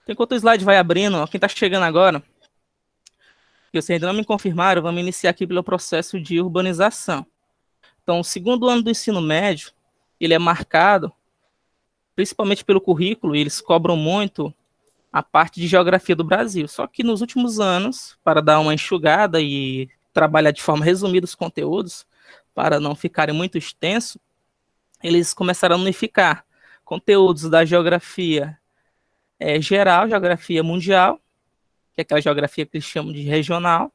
Enquanto o slide vai abrindo, ó, quem está chegando agora, que vocês ainda não me confirmaram, vamos iniciar aqui pelo processo de urbanização. Então, o segundo ano do ensino médio, ele é marcado principalmente pelo currículo, e eles cobram muito a parte de geografia do Brasil. Só que nos últimos anos, para dar uma enxugada e trabalhar de forma resumida os conteúdos, para não ficarem muito extensos, eles começaram a unificar conteúdos da geografia geral, geografia mundial, que é aquela geografia que eles chamam de regional,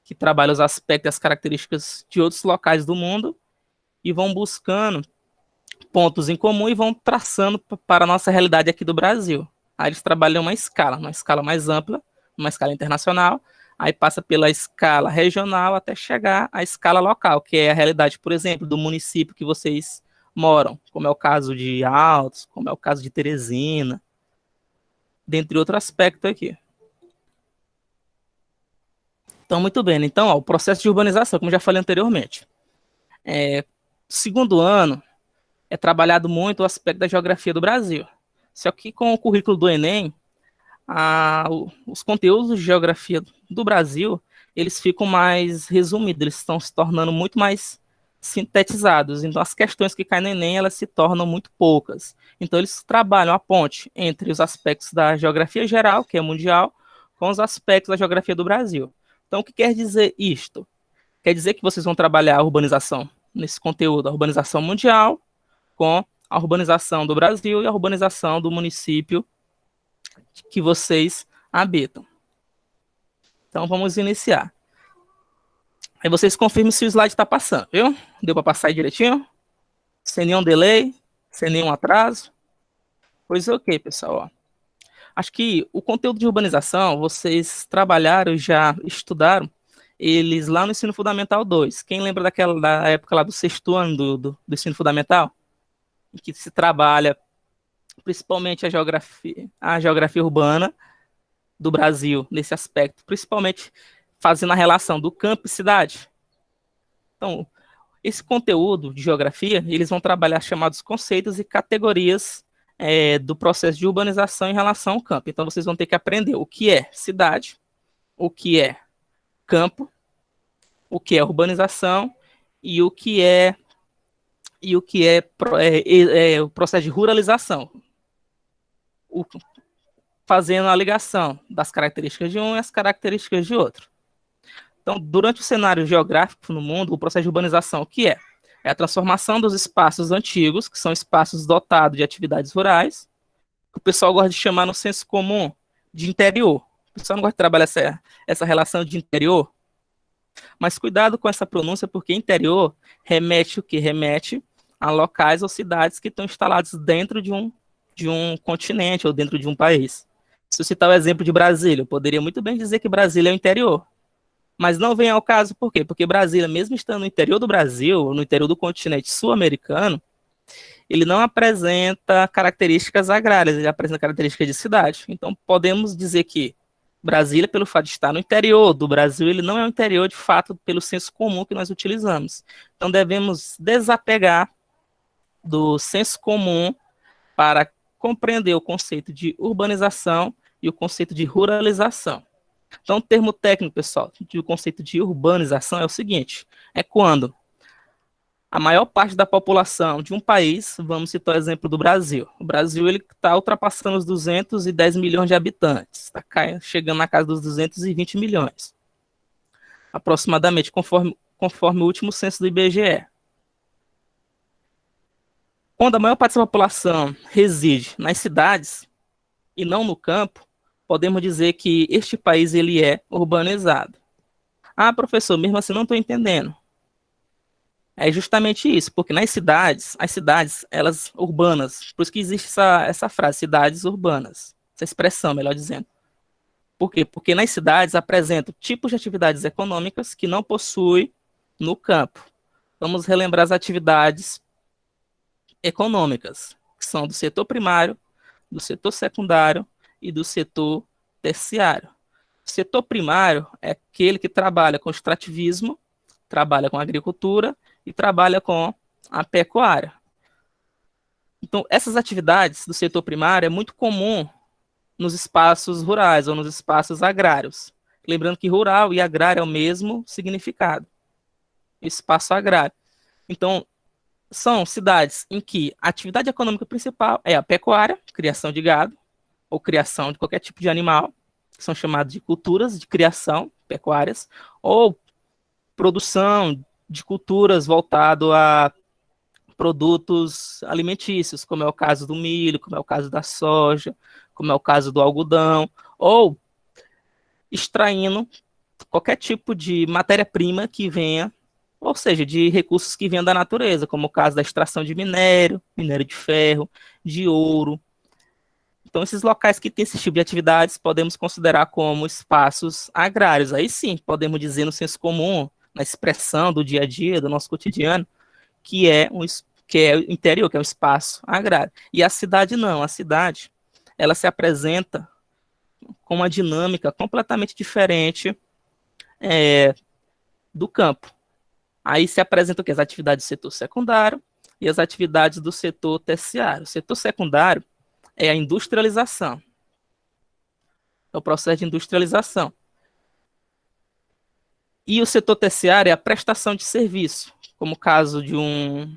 que trabalha os aspectos e as características de outros locais do mundo, e vão buscando pontos em comum e vão traçando para a nossa realidade aqui do Brasil. Aí eles trabalham uma escala mais ampla, uma escala internacional, aí passa pela escala regional até chegar à escala local, que é a realidade, por exemplo, do município que vocês moram, como é o caso de Altos, como é o caso de Teresina, dentre outros aspectos aqui. Então, muito bem. Então, ó, o processo de urbanização, como já falei anteriormente. Segundo ano, é trabalhado muito o aspecto da geografia do Brasil. Só que com o currículo do Enem, os conteúdos de geografia do Brasil, eles ficam mais resumidos, eles estão se tornando muito mais sintetizados. Então, as questões que caem no Enem, elas se tornam muito poucas. Então, eles trabalham a ponte entre os aspectos da geografia geral, que é mundial, com os aspectos da geografia do Brasil. Então, o que quer dizer isto? Quer dizer que vocês vão trabalhar a urbanização nesse conteúdo, a urbanização mundial, com a urbanização do Brasil e a urbanização do município que vocês habitam. Então, vamos iniciar. Aí vocês confirmem se o slide está passando, viu? Deu para passar aí direitinho? Sem nenhum delay, sem nenhum atraso? Pois ok, pessoal. Ó. Acho que o conteúdo de urbanização, vocês trabalharam, já estudaram eles lá no Ensino Fundamental 2. Quem lembra da época lá do sexto ano do Ensino Fundamental? Em que se trabalha principalmente a geografia urbana do Brasil nesse aspecto, principalmente fazendo a relação do campo e cidade. Então, esse conteúdo de geografia, eles vão trabalhar chamados conceitos e categorias do processo de urbanização em relação ao campo. Então, vocês vão ter que aprender o que é cidade, o que é campo, o que é urbanização e o que é o processo de ruralização, fazendo a ligação das características de um e as características de outro. Então, durante o cenário geográfico no mundo, o processo de urbanização, o que é? É a transformação dos espaços antigos, que são espaços dotados de atividades rurais, que o pessoal gosta de chamar no senso comum de interior. O pessoal não gosta de trabalhar essa relação de interior, mas cuidado com essa pronúncia, porque interior remete o quê? Remete a locais ou cidades que estão instalados dentro de um continente ou dentro de um país. Se eu citar o exemplo de Brasília, eu poderia muito bem dizer que Brasília é o interior. Mas não vem ao caso, por quê? Porque Brasília, mesmo estando no interior do Brasil, no interior do continente sul-americano, ele não apresenta características agrárias, ele apresenta características de cidade. Então, podemos dizer que Brasília, pelo fato de estar no interior do Brasil, ele não é um interior, de fato, pelo senso comum que nós utilizamos. Então, devemos desapegar do senso comum para compreender o conceito de urbanização e o conceito de ruralização. Então, o termo técnico, pessoal, do conceito de urbanização é o seguinte: é quando a maior parte da população de um país, vamos citar o exemplo do Brasil. O Brasil está ultrapassando os 210 milhões de habitantes, está chegando na casa dos 220 milhões, aproximadamente, conforme o último censo do IBGE. Quando a maior parte da população reside nas cidades e não no campo, podemos dizer que este país ele é urbanizado. Ah, professor, mesmo assim não estou entendendo. É justamente isso, porque nas cidades, as cidades, elas urbanas, por isso que existe essa frase, cidades urbanas, essa expressão, melhor dizendo. Por quê? Porque nas cidades apresentam tipos de atividades econômicas que não possui no campo. Vamos relembrar as atividades econômicas, que são do setor primário, do setor secundário e do setor terciário. O setor primário é aquele que trabalha com extrativismo, trabalha com agricultura e trabalha com a pecuária. Então, essas atividades do setor primário é muito comum nos espaços rurais ou nos espaços agrários. Lembrando que rural e agrário é o mesmo significado, espaço agrário. Então, são cidades em que a atividade econômica principal é a pecuária, criação de gado, ou criação de qualquer tipo de animal, que são chamadas de culturas de criação pecuárias, ou produção de culturas voltado a produtos alimentícios, como é o caso do milho, como é o caso da soja, como é o caso do algodão, ou extraindo qualquer tipo de matéria-prima que venha, ou seja, de recursos que venham da natureza, como o caso da extração de minério, minério de ferro, de ouro. Então, esses locais que têm esse tipo de atividades podemos considerar como espaços agrários. Aí sim, podemos dizer no senso comum, na expressão do dia a dia, do nosso cotidiano, que é que é o interior, que é um espaço agrário. E a cidade não, a cidade, ela se apresenta com uma dinâmica completamente diferente do campo. Aí se apresentam as atividades do setor secundário e as atividades do setor terciário. O setor secundário é a industrialização, é o processo de industrialização. E o setor terciário é a prestação de serviço, como o caso de um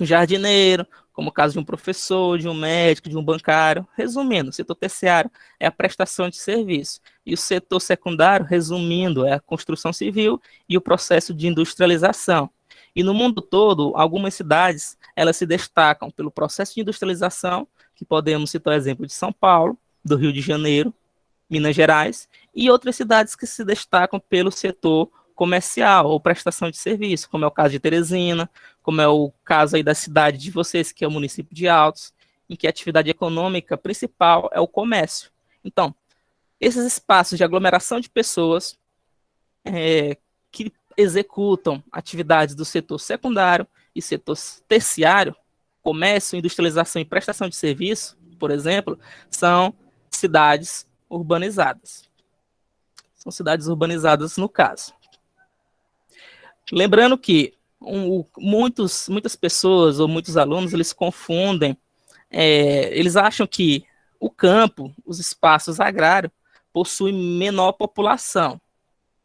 jardineiro, como o caso de um professor, de um médico, de um bancário. Resumindo, o setor terciário é a prestação de serviço. E o setor secundário, resumindo, é a construção civil e o processo de industrialização. E no mundo todo, algumas cidades, elas se destacam pelo processo de industrialização, que podemos citar o exemplo de São Paulo, do Rio de Janeiro, Minas Gerais, e outras cidades que se destacam pelo setor comercial ou prestação de serviço, como é o caso de Teresina, como é o caso aí da cidade de vocês, que é o município de Altos, em que a atividade econômica principal é o comércio. Então, esses espaços de aglomeração de pessoas que executam atividades do setor secundário e setor terciário, comércio, industrialização e prestação de serviço, por exemplo, são cidades urbanizadas. São cidades urbanizadas no caso. Lembrando que muitas pessoas ou muitos alunos, eles confundem, eles acham que o campo, os espaços agrários, possuem menor população.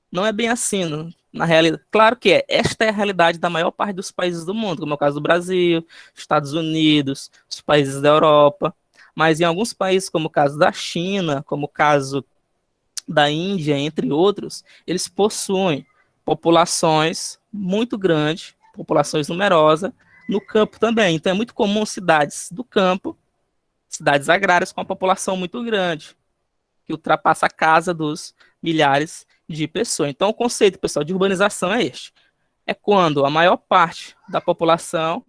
Não é bem assim, na realidade. Claro que é. Esta é a realidade da maior parte dos países do mundo, como é o caso do Brasil, Estados Unidos, os países da Europa. Mas em alguns países, como o caso da China, como o caso da Índia, entre outros, eles possuem populações muito grandes, populações numerosas, no campo também. Então é muito comum cidades do campo, cidades agrárias com uma população muito grande, que ultrapassa a casa dos milhares de pessoas. Então o conceito, pessoal, de urbanização é este. É quando a maior parte da população,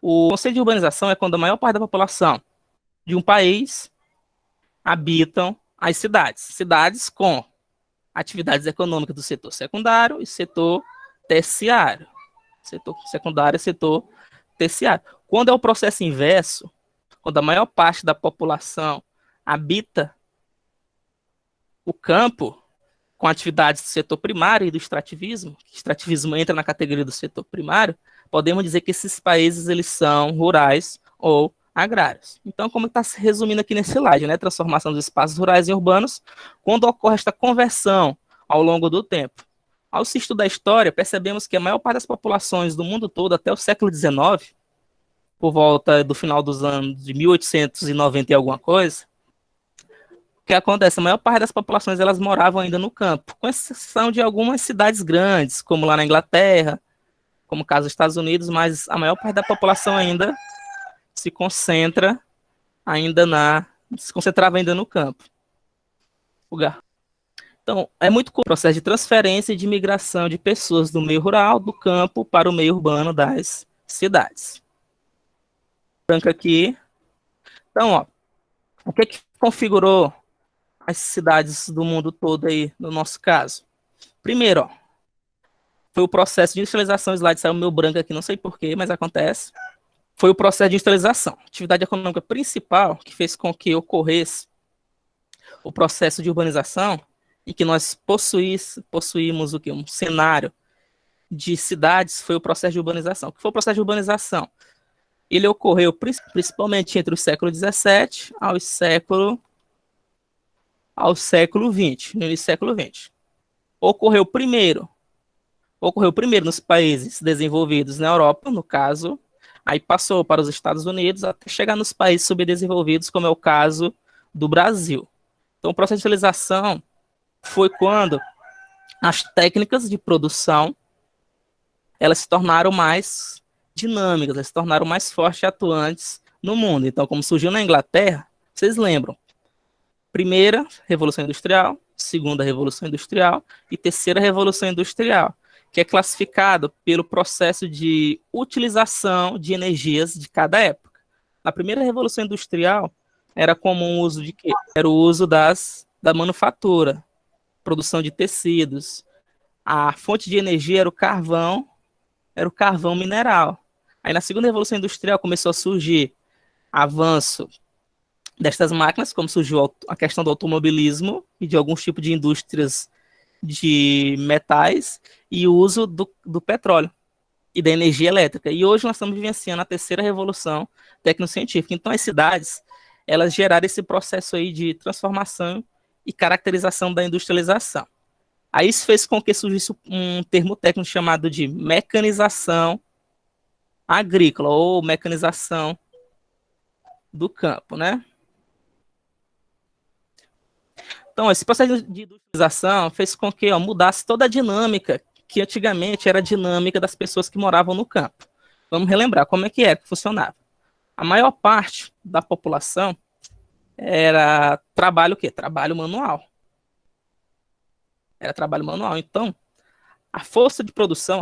o conceito de urbanização é quando a maior parte da população de um país habitam as cidades. Cidades com atividades econômicas do setor secundário e setor terciário. Setor secundário e setor terciário. Quando é o processo inverso, quando a maior parte da população habita o campo com atividades do setor primário e do extrativismo, o extrativismo entra na categoria do setor primário, podemos dizer que esses países eles são rurais ou agrários. Então, como está se resumindo aqui nesse slide, né? Transformação dos espaços rurais em urbanos, quando ocorre esta conversão ao longo do tempo. Ao se estudar a história, percebemos que a maior parte das populações do mundo todo, até o século XIX, por volta do final dos anos de 1890 e alguma coisa, o que acontece? A maior parte das populações elas moravam ainda no campo, com exceção de algumas cidades grandes, como lá na Inglaterra, como o caso dos Estados Unidos, mas a maior parte da população ainda se concentrava ainda no campo. Então, é muito comum o processo de transferência e de migração de pessoas do meio rural, do campo, para o meio urbano das cidades. Branca aqui. Então, ó, o que configurou as cidades do mundo todo aí, no nosso caso? Primeiro, ó, foi o processo de industrialização. O slide saiu meio branco aqui, não sei porquê, mas acontece. Foi o processo de industrialização. A atividade econômica principal que fez com que ocorresse o processo de urbanização e que nós possuímos o quê? Um cenário de cidades foi o processo de urbanização. O que foi o processo de urbanização? Ele ocorreu principalmente entre o século XVII ao século ao século XX, no início do século XX. Ocorreu primeiro nos países desenvolvidos na Europa, no caso, aí passou para os Estados Unidos até chegar nos países subdesenvolvidos, como é o caso do Brasil. Então, o processo de industrialização foi quando as técnicas de produção elas se tornaram mais dinâmicas, elas se tornaram mais fortes e atuantes no mundo. Então, como surgiu na Inglaterra, vocês lembram? Primeira Revolução Industrial, segunda Revolução Industrial e terceira Revolução Industrial, que é classificado pelo processo de utilização de energias de cada época. Na primeira Revolução Industrial, era comum o uso de quê? Era o uso da manufatura, produção de tecidos. A fonte de energia era o carvão mineral. Aí na segunda Revolução Industrial começou a surgir avanço destas máquinas, como surgiu a questão do automobilismo e de alguns tipos de indústrias de metais e o uso do petróleo e da energia elétrica. E hoje nós estamos vivenciando a terceira revolução tecnocientífica. Então as cidades, elas geraram esse processo aí de transformação e caracterização da industrialização. Aí isso fez com que surgisse um termo técnico chamado de mecanização agrícola ou mecanização do campo, né? Então, esse processo de industrialização fez com que mudasse toda a dinâmica que antigamente era a dinâmica das pessoas que moravam no campo. Vamos relembrar como é que era que funcionava. A maior parte da população era trabalho o quê? Trabalho manual. Era trabalho manual. Então, a força de produção,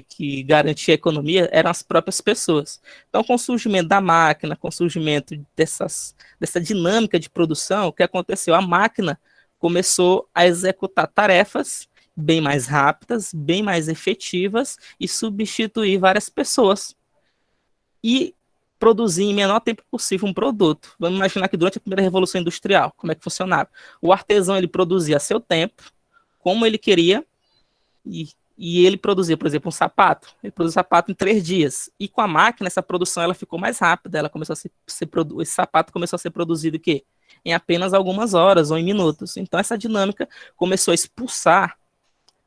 que garantia a economia eram as próprias pessoas. Então, com o surgimento da máquina, com o surgimento dessa dinâmica de produção, o que aconteceu? A máquina começou a executar tarefas bem mais rápidas, bem mais efetivas e substituir várias pessoas. E produzir em menor tempo possível um produto. Vamos imaginar que durante a primeira Revolução Industrial, como é que funcionava? O artesão ele produzia a seu tempo, como ele queria, e ele produzia, por exemplo, um sapato. Ele produzia um sapato em 3 dias. E com a máquina, essa produção ela ficou mais rápida. Ela começou a esse sapato começou a ser produzido o quê? Em apenas algumas horas ou em minutos. Então, essa dinâmica começou a expulsar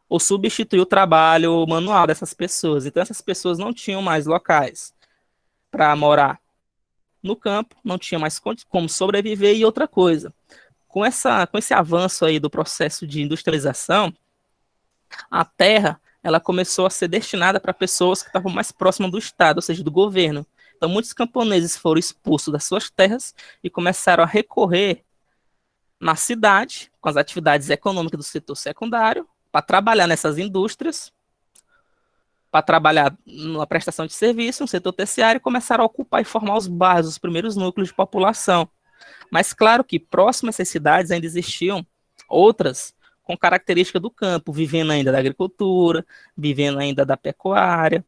ou substituir o trabalho manual dessas pessoas. Então, essas pessoas não tinham mais locais para morar no campo, não tinha mais como sobreviver. E outra coisa, com esse avanço aí do processo de industrialização, a terra ela começou a ser destinada para pessoas que estavam mais próximas do Estado, ou seja, do governo. Então, muitos camponeses foram expulsos das suas terras e começaram a recorrer na cidade, com as atividades econômicas do setor secundário, para trabalhar nessas indústrias, para trabalhar na prestação de serviço, no setor terciário, e começaram a ocupar e formar os bairros, os primeiros núcleos de população. Mas, claro que próximas a essas cidades ainda existiam outras com característica do campo, vivendo ainda da agricultura, vivendo ainda da pecuária.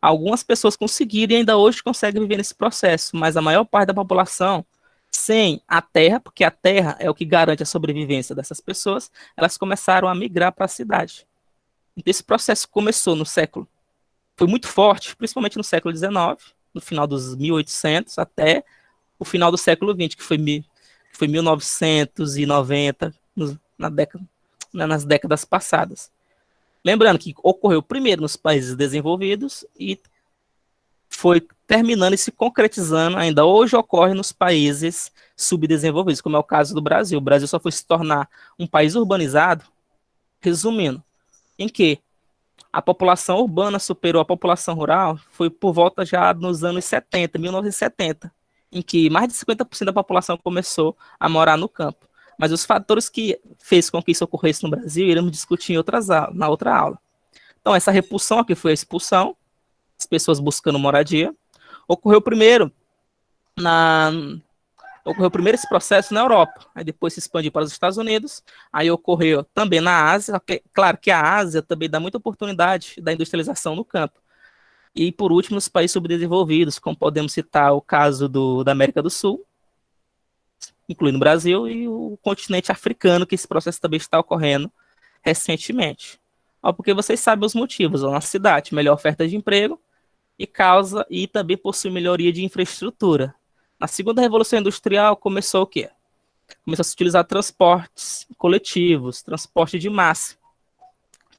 Algumas pessoas conseguiram e ainda hoje conseguem viver nesse processo, mas a maior parte da população, sem a terra, porque a terra é o que garante a sobrevivência dessas pessoas, elas começaram a migrar para a cidade. Então esse processo começou foi muito forte, principalmente no século XIX, no final dos 1800 até o final do século XX, que foi 1990, nas décadas passadas. Lembrando que ocorreu primeiro nos países desenvolvidos e foi terminando e se concretizando, ainda hoje ocorre nos países subdesenvolvidos, como é o caso do Brasil. O Brasil só foi se tornar um país urbanizado, resumindo, em que a população urbana superou a população rural, foi por volta já nos anos 70, 1970, em que mais de 50% da população começou a morar no campo. Mas os fatores que fez com que isso ocorresse no Brasil, iremos discutir na outra aula. Então, essa repulsão aqui foi a expulsão, as pessoas buscando moradia. Ocorreu primeiro esse processo na Europa, aí depois se expandiu para os Estados Unidos, aí ocorreu também na Ásia, claro que a Ásia também dá muita oportunidade da industrialização no campo. E, por último, nos países subdesenvolvidos, como podemos citar o caso da América do Sul, incluindo o Brasil e o continente africano, que esse processo também está ocorrendo recentemente. Porque vocês sabem os motivos. A nossa cidade, melhor oferta de emprego e também possui melhoria de infraestrutura. Na segunda Revolução Industrial começou o quê? começou a se utilizar transportes coletivos, transporte de massa,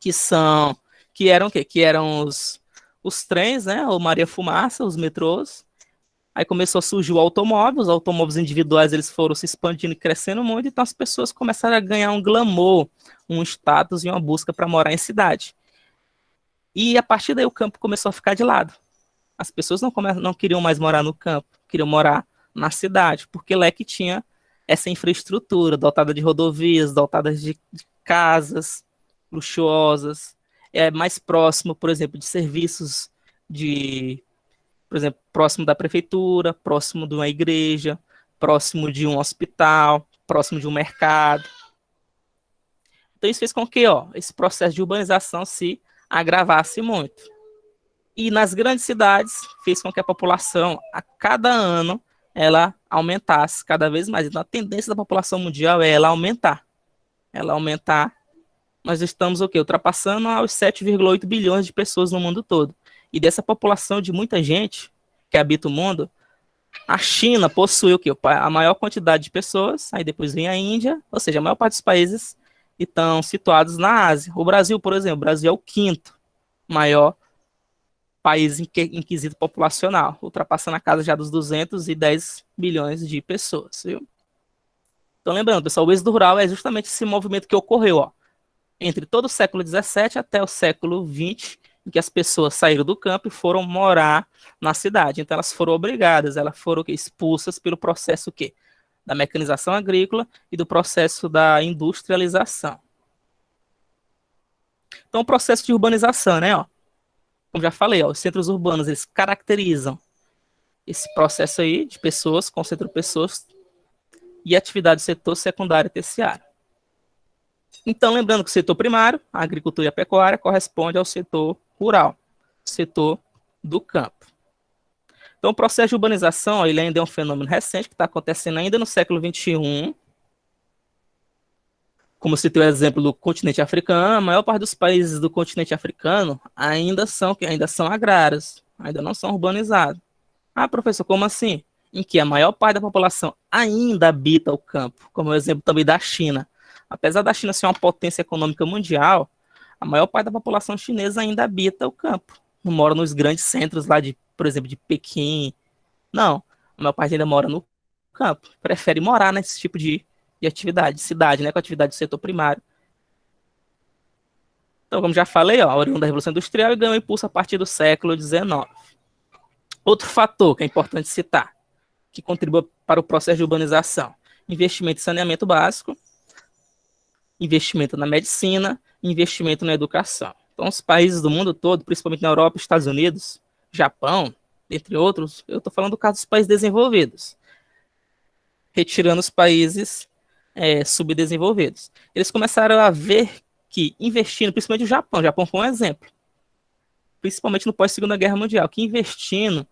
que eram o quê? Que eram os trens, né? O Maria Fumaça, os metrôs. Aí começou a surgir o automóvel, os automóveis individuais eles foram se expandindo e crescendo muito, então as pessoas começaram a ganhar um glamour, um status e uma busca para morar em cidade. E a partir daí o campo começou a ficar de lado. As pessoas não queriam mais morar no campo, queriam morar na cidade, porque lá é que tinha essa infraestrutura dotada de rodovias, dotada de casas luxuosas, mais próximo, por exemplo, de serviços de, por exemplo, próximo da prefeitura, próximo de uma igreja, próximo de um hospital, próximo de um mercado. Então isso fez com que, esse processo de urbanização se agravasse muito. E nas grandes cidades fez com que a população, a cada ano, ela aumentasse cada vez mais. Então a tendência da população mundial é ela aumentar. Ela aumentar. Nós estamos o quê? Ultrapassando aos 7,8 bilhões de pessoas no mundo todo. E dessa população de muita gente que habita o mundo, a China possui o quê? A maior quantidade de pessoas, aí depois vem a Índia, ou seja, a maior parte dos países estão situados na Ásia. O Brasil, por exemplo, o Brasil é o quinto maior país em quesito populacional, ultrapassando a casa já dos 210 milhões de pessoas, viu? Então lembrando, pessoal, o êxodo rural é justamente esse movimento que ocorreu, entre todo o século XVII até o século XX, em que as pessoas saíram do campo e foram morar na cidade. Então elas foram obrigadas, elas foram expulsas pelo processo da mecanização agrícola e do processo da industrialização. Então o processo de urbanização, né? Como já falei, os centros urbanos eles caracterizam esse processo aí de pessoas, concentram pessoas e atividade do setor secundário e terciário. Então, lembrando que o setor primário, a agricultura e a pecuária, corresponde ao setor rural, setor do campo. Então, o processo de urbanização, ele ainda é um fenômeno recente, que está acontecendo ainda no século XXI. Como eu citei o exemplo do continente africano, a maior parte dos países do continente africano ainda são agrários, ainda não são urbanizados. Ah, professor, como assim? Em que a maior parte da população ainda habita o campo, como o exemplo também da China. Apesar da China ser uma potência econômica mundial, a maior parte da população chinesa ainda habita o campo. Não mora nos grandes centros lá por exemplo, de Pequim. Não, a maior parte ainda mora no campo. Prefere morar nesse tipo de atividade, cidade, né, com atividade do setor primário. Então, como já falei, a oriunda da Revolução Industrial e ganhou impulso a partir do século XIX. Outro fator que é importante citar, que contribui para o processo de urbanização: investimento em saneamento básico, investimento na medicina, investimento na educação. Então, os países do mundo todo, principalmente na Europa, Estados Unidos, Japão, entre outros, eu estou falando do caso dos países desenvolvidos, retirando os países subdesenvolvidos. Eles começaram a ver que investindo, principalmente o Japão foi um exemplo, principalmente no pós-Segunda Guerra Mundial, que investindo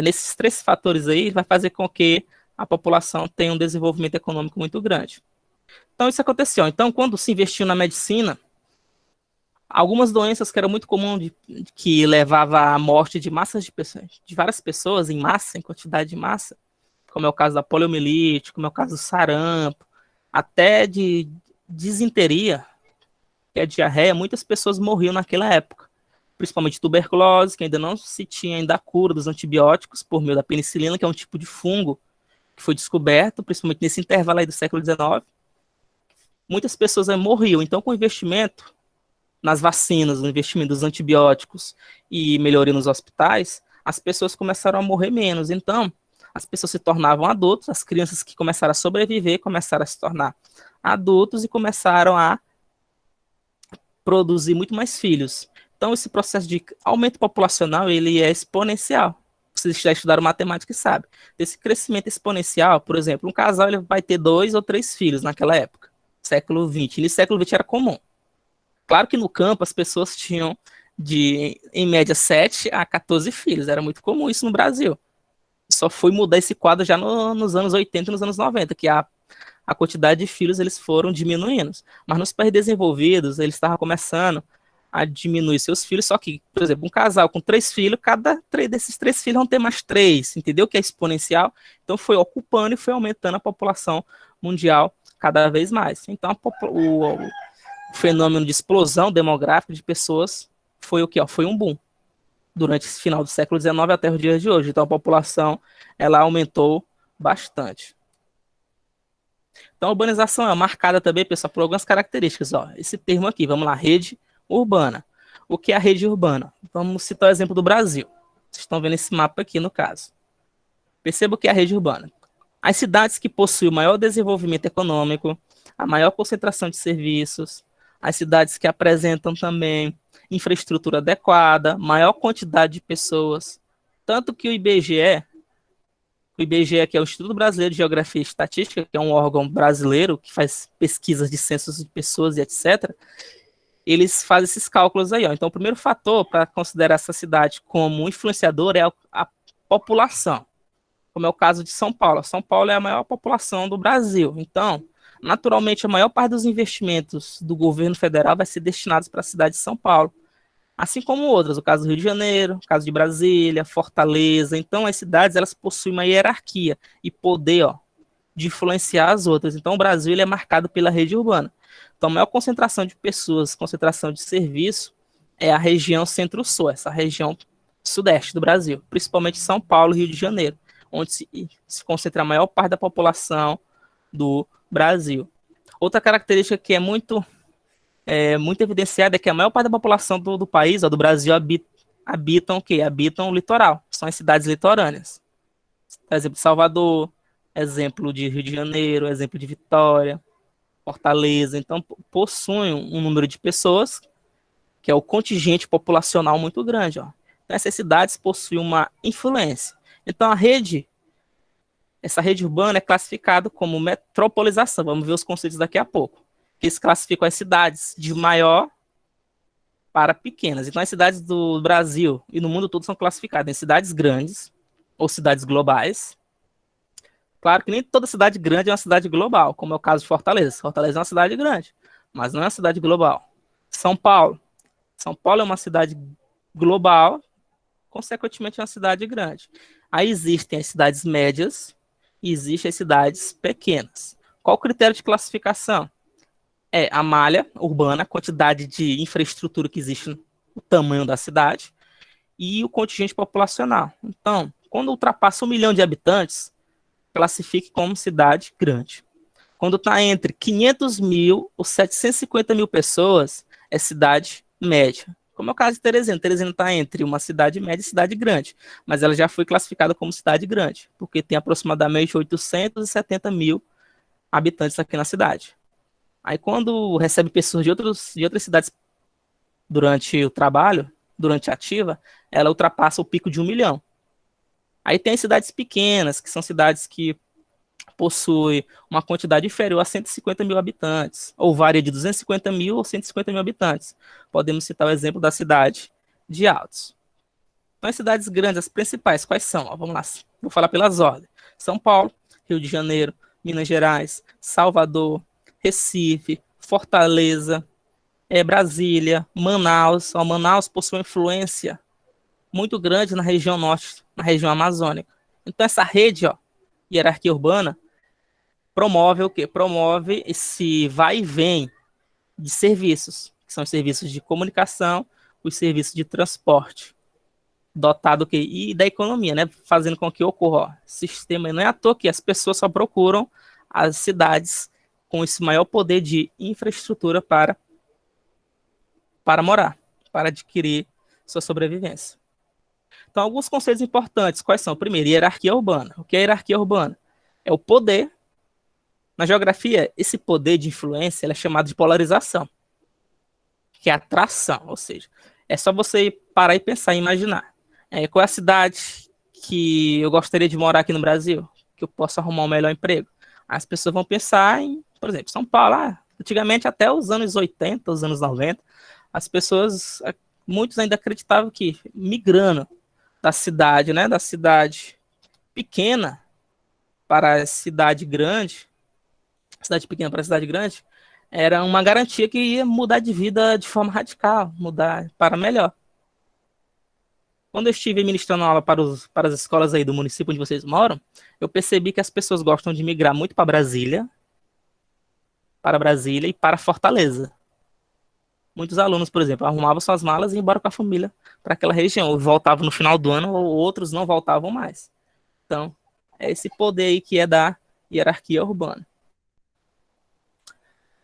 nesses três fatores aí vai fazer com que a população tenha um desenvolvimento econômico muito grande. Então isso aconteceu. Então quando se investiu na medicina, algumas doenças que eram muito comuns, que levava à morte de massas de pessoas, de várias pessoas em massa, em quantidade de massa, como é o caso da poliomielite, como é o caso do sarampo, até de disenteria, que é diarreia, muitas pessoas morriam naquela época, principalmente tuberculose, que ainda não se tinha ainda a cura dos antibióticos por meio da penicilina, que é um tipo de fungo que foi descoberto, principalmente nesse intervalo aí do século XIX. Muitas pessoas morriam. Então, com o investimento nas vacinas, no investimento dos antibióticos e melhoria nos hospitais, as pessoas começaram a morrer menos. Então, as pessoas se tornavam adultos, as crianças que começaram a sobreviver começaram a se tornar adultos e começaram a produzir muito mais filhos. Então, esse processo de aumento populacional, ele é exponencial. Vocês já estudaram matemática e sabem. Desse crescimento exponencial, por exemplo, um casal ele vai ter 2 ou 3 filhos naquela época, século XX. E no século XX era comum. Claro que no campo as pessoas tinham em média, 7 a 14 filhos. Era muito comum isso no Brasil. Só foi mudar esse quadro já nos anos 80 e nos anos 90, que a quantidade de filhos eles foram diminuindo. Mas nos países desenvolvidos, eles estavam começando a diminuir seus filhos, só que, por exemplo, um casal com 3 filhos, cada 3 desses 3 filhos vão ter mais 3, entendeu? Que é exponencial. Então foi ocupando e foi aumentando a população mundial cada vez mais. Então o fenômeno de explosão demográfica de pessoas foi o que? Foi um boom durante esse final do século XIX até os dias de hoje. Então a população ela aumentou bastante. Então a urbanização é marcada também, pessoal, por algumas características. Ó. Esse termo aqui, vamos lá, rede urbana. O que é a rede urbana? Vamos citar o exemplo do Brasil. Vocês estão vendo esse mapa aqui no caso. Perceba o que é a rede urbana. As cidades que possuem o maior desenvolvimento econômico, a maior concentração de serviços, as cidades que apresentam também infraestrutura adequada, maior quantidade de pessoas. Tanto que o IBGE, que é o Instituto Brasileiro de Geografia e Estatística, que é um órgão brasileiro que faz pesquisas de censos de pessoas e etc., eles fazem esses cálculos aí. Ó. Então, o primeiro fator para considerar essa cidade como influenciadora é a população, como é o caso de São Paulo. São Paulo é a maior população do Brasil. Então, naturalmente, a maior parte dos investimentos do governo federal vai ser destinados para a cidade de São Paulo. Assim como outras, o caso do Rio de Janeiro, o caso de Brasília, Fortaleza. Então, as cidades elas possuem uma hierarquia e poder de influenciar as outras. Então, o Brasil ele é marcado pela rede urbana. Então, a maior concentração de pessoas, concentração de serviço, é a região centro-sul, essa região sudeste do Brasil, principalmente São Paulo e Rio de Janeiro, onde se concentra a maior parte da população do Brasil. Outra característica que é muito evidenciada é que a maior parte da população do país, do Brasil, habitam o quê? Habitam o litoral, são as cidades litorâneas. Exemplo de Salvador, exemplo de Rio de Janeiro, exemplo de Vitória, Fortaleza. Então, possuem um número de pessoas que é o contingente populacional muito grande. Ó. Então, essas cidades possuem uma influência. Então, essa rede urbana é classificada como metropolização. Vamos ver os conceitos daqui a pouco. Eles classificam as cidades de maior para pequenas. Então, as cidades do Brasil e no mundo todo são classificadas em cidades grandes ou cidades globais. Claro que nem toda cidade grande é uma cidade global, como é o caso de Fortaleza. Fortaleza é uma cidade grande, mas não é uma cidade global. São Paulo. São Paulo é uma cidade global, consequentemente é uma cidade grande. Aí existem as cidades médias e existem as cidades pequenas. Qual o critério de classificação? É a malha urbana, a quantidade de infraestrutura que existe, o tamanho da cidade, e o contingente populacional. Então, quando ultrapassa 1 milhão de habitantes, classifique como cidade grande. Quando está entre 500 mil ou 750 mil pessoas, é cidade média. Como é o caso de Teresina. Teresina está entre uma cidade média e cidade grande, mas ela já foi classificada como cidade grande, porque tem aproximadamente 870 mil habitantes aqui na cidade. Aí quando recebe pessoas de outras cidades durante o trabalho, durante a ativa, ela ultrapassa o pico de 1 milhão. Aí tem as cidades pequenas, que são cidades que possuem uma quantidade inferior a 150 mil habitantes, ou varia de 250 mil ou 150 mil habitantes. Podemos citar o exemplo da cidade de Altos. Então, as cidades grandes, as principais, quais são? Ó, vamos lá, vou falar pelas ordens. São Paulo, Rio de Janeiro, Minas Gerais, Salvador, Recife, Fortaleza, Brasília, Manaus. Ó, Manaus possui uma influência muito grande na região norte, na região amazônica. Então, essa rede, hierarquia urbana, promove o quê? Promove esse vai e vem de serviços, que são os serviços de comunicação, os serviços de transporte, dotado o quê? E da economia, né? Fazendo com que ocorra sistema. Não é à toa que as pessoas só procuram as cidades com esse maior poder de infraestrutura para morar, para adquirir sua sobrevivência. Então, alguns conceitos importantes, quais são? Primeiro, hierarquia urbana. O que é hierarquia urbana? É o poder. Na geografia, esse poder de influência é chamado de polarização, que é atração, ou seja, é só você parar e pensar e imaginar. Qual é a cidade que eu gostaria de morar aqui no Brasil, que eu possa arrumar um melhor emprego? As pessoas vão pensar em, por exemplo, São Paulo. Antigamente, até os anos 80, os anos 90, as pessoas, muitos ainda acreditavam que migrando da cidade, né, da cidade pequena para a cidade grande, cidade pequena para a cidade grande, era uma garantia que ia mudar de vida de forma radical, mudar para melhor. Quando eu estive ministrando aula para as escolas aí do município onde vocês moram, eu percebi que as pessoas gostam de migrar muito para Brasília e para Fortaleza. Muitos alunos, por exemplo, arrumavam suas malas e iam embora com a família para aquela região, ou voltavam no final do ano, ou outros não voltavam mais. Então, é esse poder aí que é da hierarquia urbana.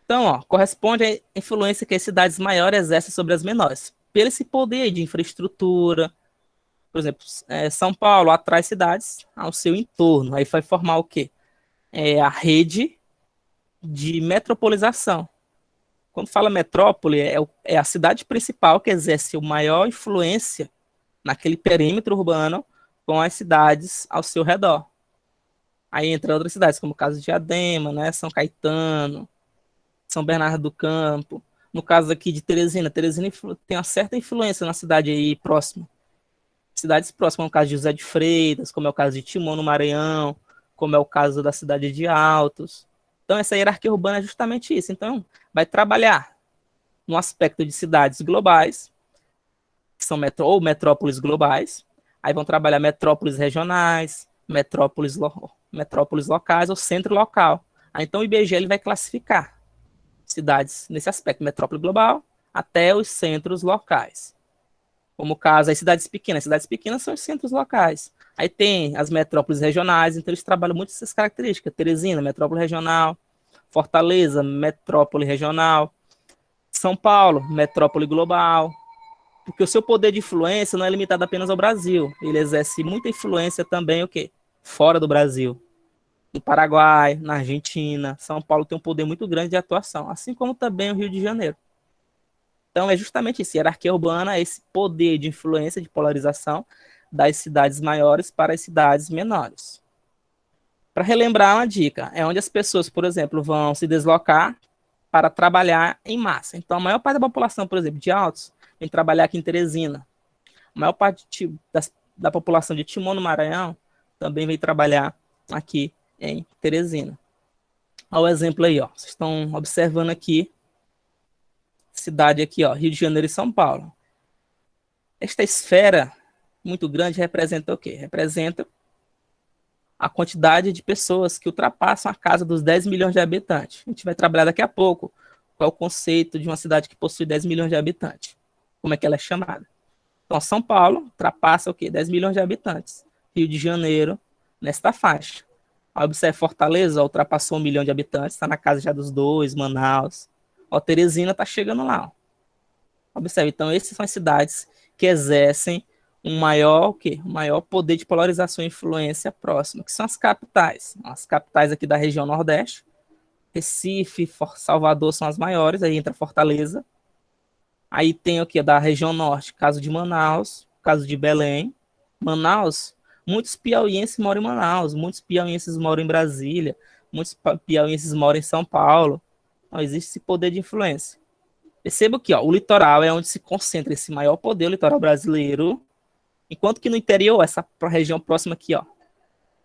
Então, ó, corresponde à influência que as cidades maiores exercem sobre as menores. Pelo esse poder de infraestrutura, por exemplo, São Paulo atrai cidades ao seu entorno. Aí vai formar o quê? A rede de metropolização. Quando fala metrópole, é a cidade principal que exerce a maior influência naquele perímetro urbano com as cidades ao seu redor. Aí entra outras cidades, como o caso de Diadema, né, São Caetano, São Bernardo do Campo. No caso aqui de Teresina, Teresina tem uma certa influência na cidade aí próxima. Cidades próximas, como é o caso de José de Freitas, como é o caso de Timon, no Maranhão, como é o caso da cidade de Altos. Então, essa hierarquia urbana é justamente isso. Então, vai trabalhar no aspecto de cidades globais, que são ou metrópoles globais, aí vão trabalhar metrópoles regionais, metrópoles locais ou centro local. Aí, então, o IBGE ele vai classificar cidades nesse aspecto, metrópole global até os centros locais. Como o caso, as cidades pequenas. Cidades pequenas são os centros locais. Aí tem as metrópoles regionais, então eles trabalham muito essas características. Teresina, metrópole regional. Fortaleza, metrópole regional. São Paulo, metrópole global. Porque o seu poder de influência não é limitado apenas ao Brasil. Ele exerce muita influência também, o quê? Fora do Brasil. No Paraguai, na Argentina. São Paulo tem um poder muito grande de atuação. Assim como também o Rio de Janeiro. Então, é justamente isso. Hierarquia urbana é esse poder de influência, de polarização das cidades maiores para as cidades menores. Para relembrar uma dica, é onde as pessoas, por exemplo, vão se deslocar para trabalhar em massa. Então, a maior parte da população, por exemplo, de Altos, vem trabalhar aqui em Teresina. A maior parte da população de Timon, no Maranhão, também vem trabalhar aqui em Teresina. Olha o exemplo aí, ó. Vocês estão observando aqui cidade aqui, ó, Rio de Janeiro e São Paulo. Esta esfera muito grande representa o quê? Representa a quantidade de pessoas que ultrapassam a casa dos 10 milhões de habitantes. A gente vai trabalhar daqui a pouco qual é o conceito de uma cidade que possui 10 milhões de habitantes. Como é que ela é chamada? Então, São Paulo ultrapassa o quê? 10 milhões de habitantes. Rio de Janeiro, nesta faixa. A observe Fortaleza, ultrapassou 1 milhão de habitantes, está na casa já dos 2, Manaus. Ó, Teresina está chegando lá. Ó. Observe, então, essas são as cidades que exercem um maior poder de polarização e influência próxima, que são as capitais. As capitais aqui da região Nordeste, Recife, Salvador são as maiores, aí entra Fortaleza. Aí tem o que da região Norte, caso de Manaus, caso de Belém. Manaus, muitos piauienses moram em Manaus, muitos piauienses moram em Brasília, muitos piauienses moram em São Paulo. Então, existe esse poder de influência. Perceba que ó, o litoral é onde se concentra esse maior poder, o litoral brasileiro, enquanto que no interior, essa região próxima aqui, ó,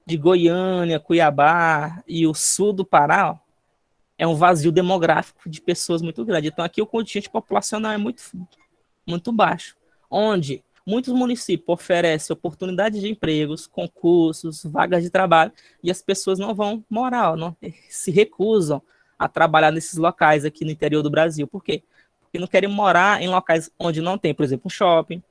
de Goiânia, Cuiabá e o sul do Pará, ó, é um vazio demográfico de pessoas muito grande. Então aqui o contingente populacional é muito baixo, onde muitos municípios oferecem oportunidades de empregos, concursos, vagas de trabalho, e as pessoas não vão morar, ó, não, se recusam a trabalhar nesses locais aqui no interior do Brasil. Por quê? Porque não querem morar em locais onde não tem, por exemplo, um shopping,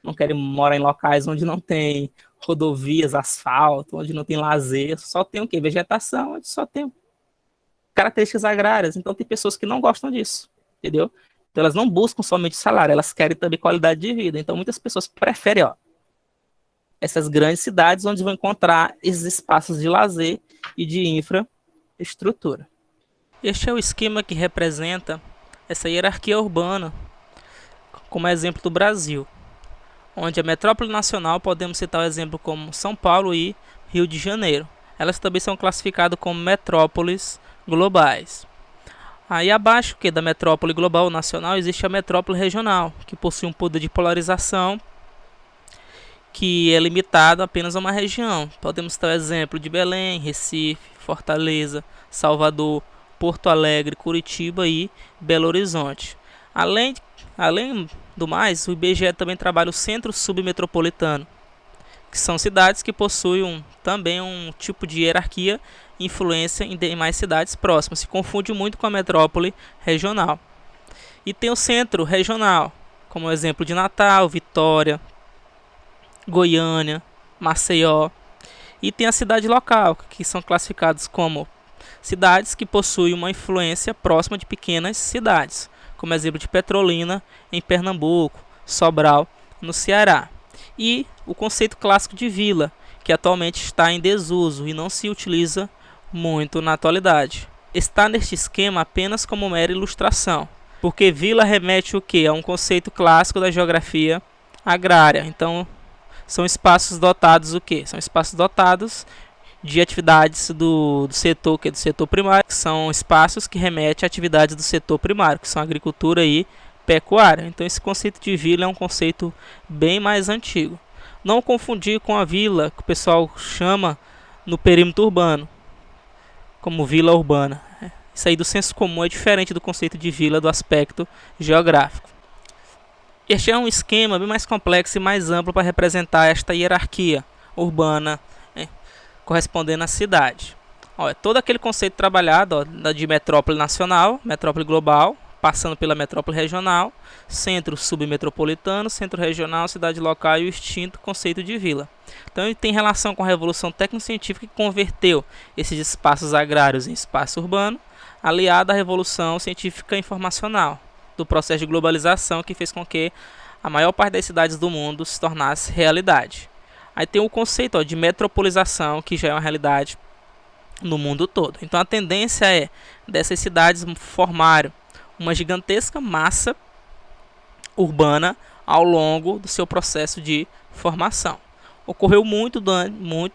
não querem morar em locais onde não tem rodovias, asfalto, onde não tem lazer, só tem o quê? Vegetação, onde só tem características agrárias. Então tem pessoas que não gostam disso, entendeu? Então elas não buscam somente salário, elas querem também qualidade de vida. Então muitas pessoas preferem, ó, essas grandes cidades onde vão encontrar esses espaços de lazer e de infraestrutura. Este é o esquema que representa essa hierarquia urbana como exemplo do Brasil, onde a metrópole nacional podemos citar o exemplo como São Paulo e Rio de Janeiro. Elas também são classificadas como metrópoles globais. Aí abaixo da metrópole global nacional existe a metrópole regional, que possui um poder de polarização que é limitado apenas a uma região. Podemos citar o exemplo de Belém, Recife, Fortaleza, Salvador, Porto Alegre, Curitiba e Belo Horizonte. Além do mais, o IBGE também trabalha o Centro Submetropolitano, que são cidades que possuem também um tipo de hierarquia e influência em demais cidades próximas. Se confunde muito com a metrópole regional. E tem o Centro Regional, como exemplo de Natal, Vitória, Goiânia, Maceió. E tem a cidade local, que são classificados como cidades que possuem uma influência próxima de pequenas cidades, como exemplo de Petrolina, em Pernambuco, Sobral, no Ceará. E o conceito clássico de vila, que atualmente está em desuso e não se utiliza muito na atualidade. Está neste esquema apenas como mera ilustração, porque vila remete o quê? A um conceito clássico da geografia agrária. Então, são espaços dotados o quê? São espaços dotados de atividades do setor, que é do setor primário, que são espaços que remetem a atividades do setor primário, que são agricultura e pecuária. Então esse conceito de vila é um conceito bem mais antigo. Não confundir com a vila que o pessoal chama no perímetro urbano, como vila urbana. Isso aí do senso comum é diferente do conceito de vila do aspecto geográfico. Este é um esquema bem mais complexo e mais amplo para representar esta hierarquia urbana, correspondendo à cidade. Todo aquele conceito trabalhado de metrópole nacional, metrópole global, passando pela metrópole regional, centro submetropolitano, centro regional, cidade local e o extinto conceito de vila. Então ele tem relação com a revolução técnico-científica que converteu esses espaços agrários em espaço urbano, aliado à revolução científica informacional, do processo de globalização que fez com que a maior parte das cidades do mundo se tornasse realidade. Aí tem o conceito de metropolização, que já é uma realidade no mundo todo. Então a tendência é dessas cidades formarem uma gigantesca massa urbana ao longo do seu processo de formação. Ocorreu muito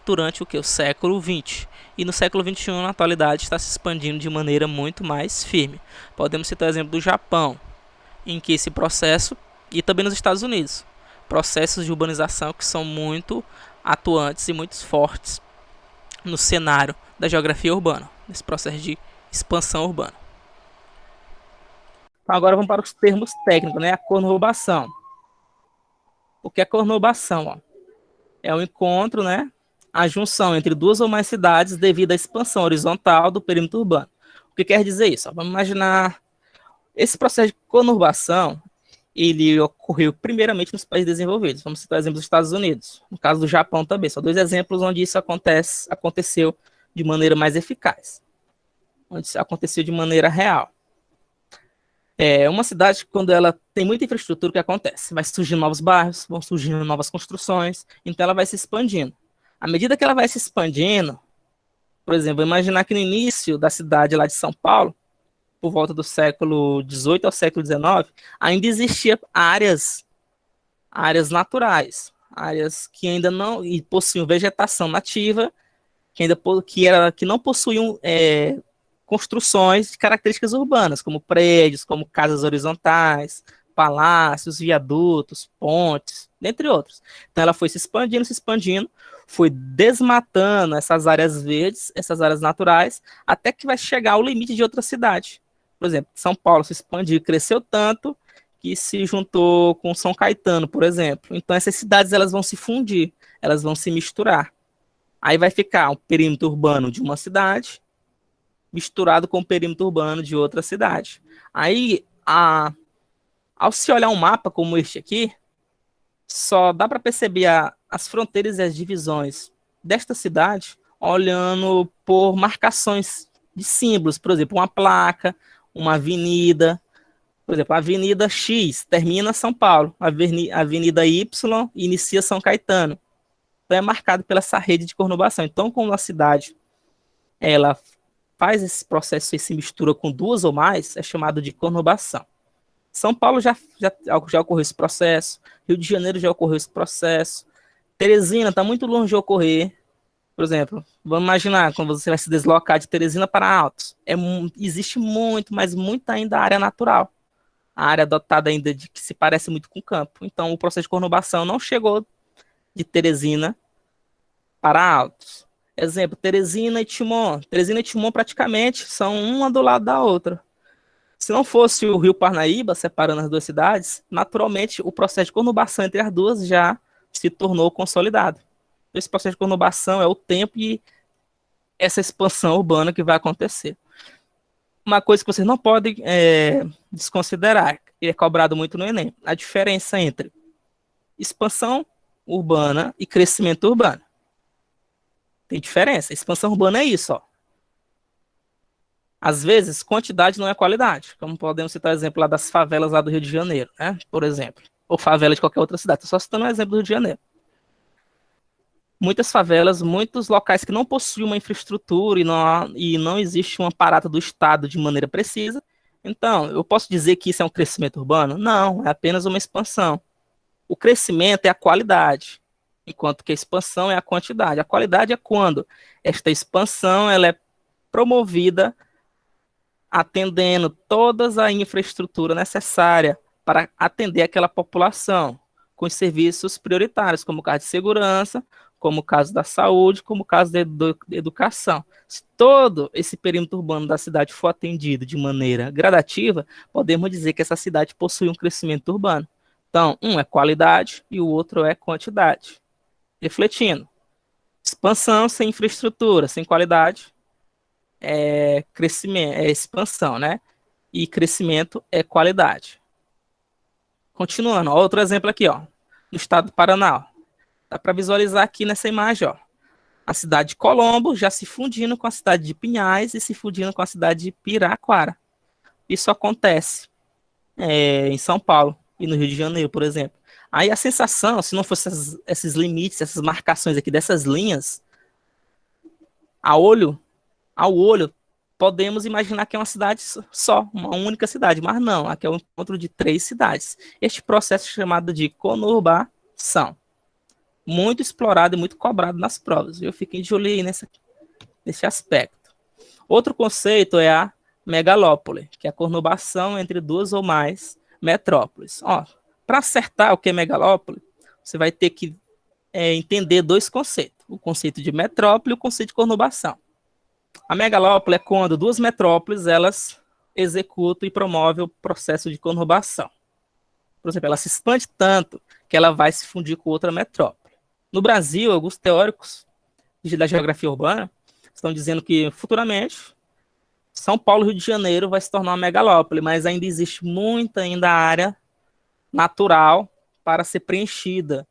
durante o século XX. E no século XXI, na atualidade, está se expandindo de maneira muito mais firme. Podemos citar o exemplo do Japão, em que esse processo, e também nos Estados Unidos, processos de urbanização que são muito atuantes e muito fortes no cenário da geografia urbana, nesse processo de expansão urbana. Agora vamos para os termos técnicos, né? A conurbação. O que é conurbação? É o encontro, né? A junção entre duas ou mais cidades devido à expansão horizontal do perímetro urbano. O que quer dizer isso? Vamos imaginar esse processo de conurbação. Ele ocorreu primeiramente nos países desenvolvidos. Vamos citar exemplos dos Estados Unidos. No caso do Japão também. São dois exemplos onde isso aconteceu de maneira mais eficaz. Onde isso aconteceu de maneira real. Uma cidade, quando ela tem muita infraestrutura, o que acontece? Vai surgindo novos bairros, vão surgindo novas construções, então ela vai se expandindo. À medida que ela vai se expandindo, por exemplo, vou imaginar que no início da cidade lá de São Paulo, por volta do século XVIII ao século XIX, ainda existia áreas naturais, áreas que ainda não possuíam vegetação nativa, que não possuíam construções de características urbanas, como prédios, como casas horizontais, palácios, viadutos, pontes, dentre outros. Então ela foi se expandindo, foi desmatando essas áreas verdes, essas áreas naturais, até que vai chegar ao limite de outra cidade. Por exemplo, São Paulo se expandiu, cresceu tanto que se juntou com São Caetano, por exemplo. Então essas cidades elas vão se fundir, elas vão se misturar. Aí vai ficar um perímetro urbano de uma cidade misturado com o perímetro urbano de outra cidade. Aí, ao se olhar um mapa como este aqui, só dá para perceber as fronteiras e as divisões desta cidade olhando por marcações de símbolos, por exemplo, uma placa, uma avenida. Por exemplo, a Avenida X termina São Paulo, a Avenida Y inicia São Caetano. Então é marcado pela essa rede de conurbação. Então, como a cidade ela faz esse processo e se mistura com duas ou mais, é chamado de conurbação. São Paulo já ocorreu esse processo, Rio de Janeiro já ocorreu esse processo, Teresina está muito longe de ocorrer. Por exemplo, vamos imaginar quando você vai se deslocar de Teresina para Altos. Existe muito, mas muita ainda área natural. A área dotada ainda de que se parece muito com o campo. Então, o processo de conurbação não chegou de Teresina para Altos. Exemplo, Teresina e Timon. Teresina e Timon praticamente são uma do lado da outra. Se não fosse o Rio Parnaíba separando as duas cidades, naturalmente o processo de conurbação entre as duas já se tornou consolidado. Esse processo de conurbação é o tempo e essa expansão urbana que vai acontecer. Uma coisa que vocês não podem desconsiderar, e é cobrado muito no Enem, a diferença entre expansão urbana e crescimento urbano. Tem diferença. Expansão urbana é isso, ó. Às vezes, quantidade não é qualidade. Como podemos citar o exemplo lá das favelas lá do Rio de Janeiro, né? Por exemplo. Ou favela de qualquer outra cidade. Estou só citando um exemplo do Rio de Janeiro. Muitas favelas, muitos locais que não possuem uma infraestrutura e não existe um aparato do Estado de maneira precisa. Então, eu posso dizer que isso é um crescimento urbano? Não, é apenas uma expansão. O crescimento é a qualidade, enquanto que a expansão é a quantidade. A qualidade é quando esta expansão ela é promovida atendendo toda a infraestrutura necessária para atender aquela população, com os serviços prioritários, como o caso de segurança, como o caso da saúde, como o caso da educação. Se todo esse perímetro urbano da cidade for atendido de maneira gradativa, podemos dizer que essa cidade possui um crescimento urbano. Então, um é qualidade e o outro é quantidade. Refletindo, expansão sem infraestrutura, sem qualidade, é crescimento, é expansão, né? E crescimento é qualidade. Continuando, ó, outro exemplo aqui, ó, no estado do Paraná. Ó. Dá para visualizar aqui nessa imagem, ó, a cidade de Colombo já se fundindo com a cidade de Pinhais e se fundindo com a cidade de Piraquara. Isso acontece em São Paulo e no Rio de Janeiro, por exemplo. Aí a sensação, se não fosse esses limites, essas marcações aqui dessas linhas, ao olho, podemos imaginar que é uma cidade só, uma única cidade, mas não, aqui é o encontro de 3 cidades. Este processo é chamado de conurbação. Muito explorado e muito cobrado nas provas. Eu fiquei de olho aí nesse aspecto. Outro conceito é a megalópole, que é a conurbação entre 2 ou mais metrópoles. Para acertar o que é megalópole, você vai ter que entender 2 conceitos. O conceito de metrópole e o conceito de conurbação. A megalópole é quando 2 metrópoles elas executam e promovem o processo de conurbação. Por exemplo, ela se expande tanto que ela vai se fundir com outra metrópole. No Brasil, alguns teóricos da geografia urbana estão dizendo que futuramente São Paulo e Rio de Janeiro vai se tornar uma megalópole, mas ainda existe muita área natural para ser preenchida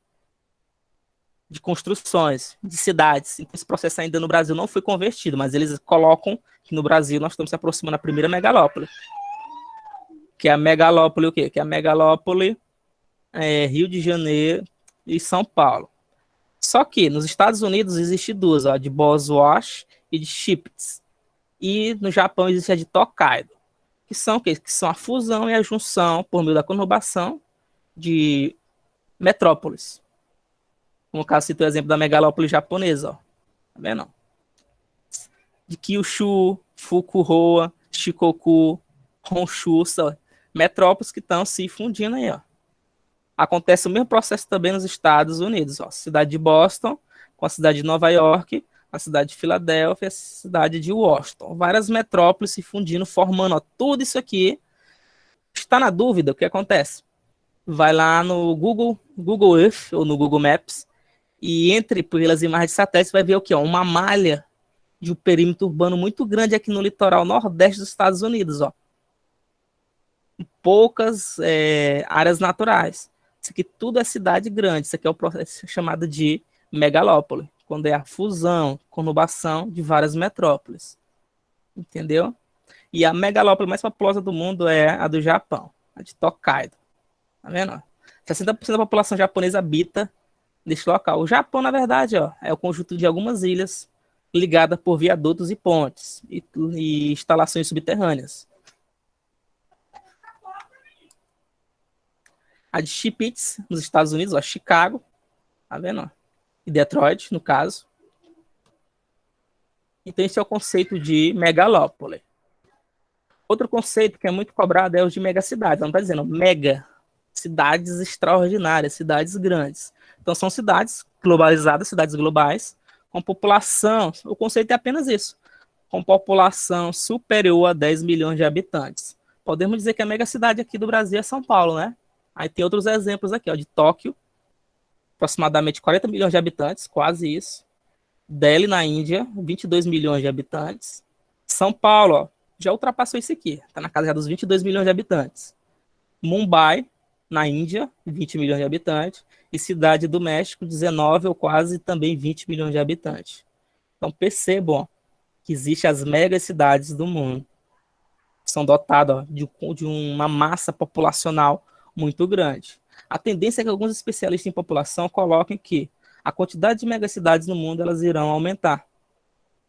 de construções, de cidades. Então, esse processo ainda no Brasil não foi convertido, mas eles colocam que no Brasil nós estamos se aproximando da primeira megalópole. Que é a megalópole o quê? Que é a megalópole Rio de Janeiro e São Paulo. Só que nos Estados Unidos existe 2, ó, de Boswash e de Shipts. E no Japão existe a de Tokaido, que são o quê? Que são a fusão e a junção, por meio da conurbação, de metrópoles. Como o caso cita o exemplo da megalópole japonesa, ó. Tá vendo? De Kyushu, Fukuoka, Shikoku, Honshu, são metrópoles que estão se fundindo aí, ó. Acontece o mesmo processo também nos Estados Unidos, ó. Cidade de Boston com a cidade de Nova York, a cidade de Filadélfia e a cidade de Washington. Várias metrópoles se fundindo, formando, ó, tudo isso aqui. Está na dúvida, o que acontece? Vai lá no Google Earth ou no Google Maps e entre pelas imagens de satélite vai ver o que? Uma malha de um perímetro urbano muito grande aqui no litoral nordeste dos Estados Unidos, ó. Poucas áreas naturais. Isso aqui tudo é cidade grande. Isso aqui é o processo chamado de megalópole, quando é a fusão, conurbação de várias metrópoles. Entendeu? E a megalópole mais populosa do mundo é a do Japão, a de Tokaido. Tá vendo? 60% da população japonesa habita neste local. O Japão, na verdade, ó, é o conjunto de algumas ilhas ligadas por viadutos e pontes e instalações subterrâneas. A de Shipits, nos Estados Unidos, ó, Chicago, tá vendo? E Detroit, no caso. Então, esse é o conceito de megalópole. Outro conceito que é muito cobrado é o de megacidades. Não está dizendo mega, cidades extraordinárias, cidades grandes. Então, são cidades globalizadas, cidades globais, Com população, o conceito é apenas isso, com população superior a 10 milhões de habitantes. Podemos dizer que a megacidade aqui do Brasil é São Paulo, né? Aí tem outros exemplos aqui, ó, de Tóquio, aproximadamente 40 milhões de habitantes, quase isso. Delhi, na Índia, 22 milhões de habitantes. São Paulo, ó, já ultrapassou isso aqui, está na casa já dos 22 milhões de habitantes. Mumbai, na Índia, 20 milhões de habitantes. E Cidade do México, 19 ou quase também 20 milhões de habitantes. Então percebam, ó, que existem as megacidades do mundo. São dotadas, ó, de uma massa populacional muito grande. A tendência é que alguns especialistas em população coloquem que a quantidade de megacidades no mundo elas irão aumentar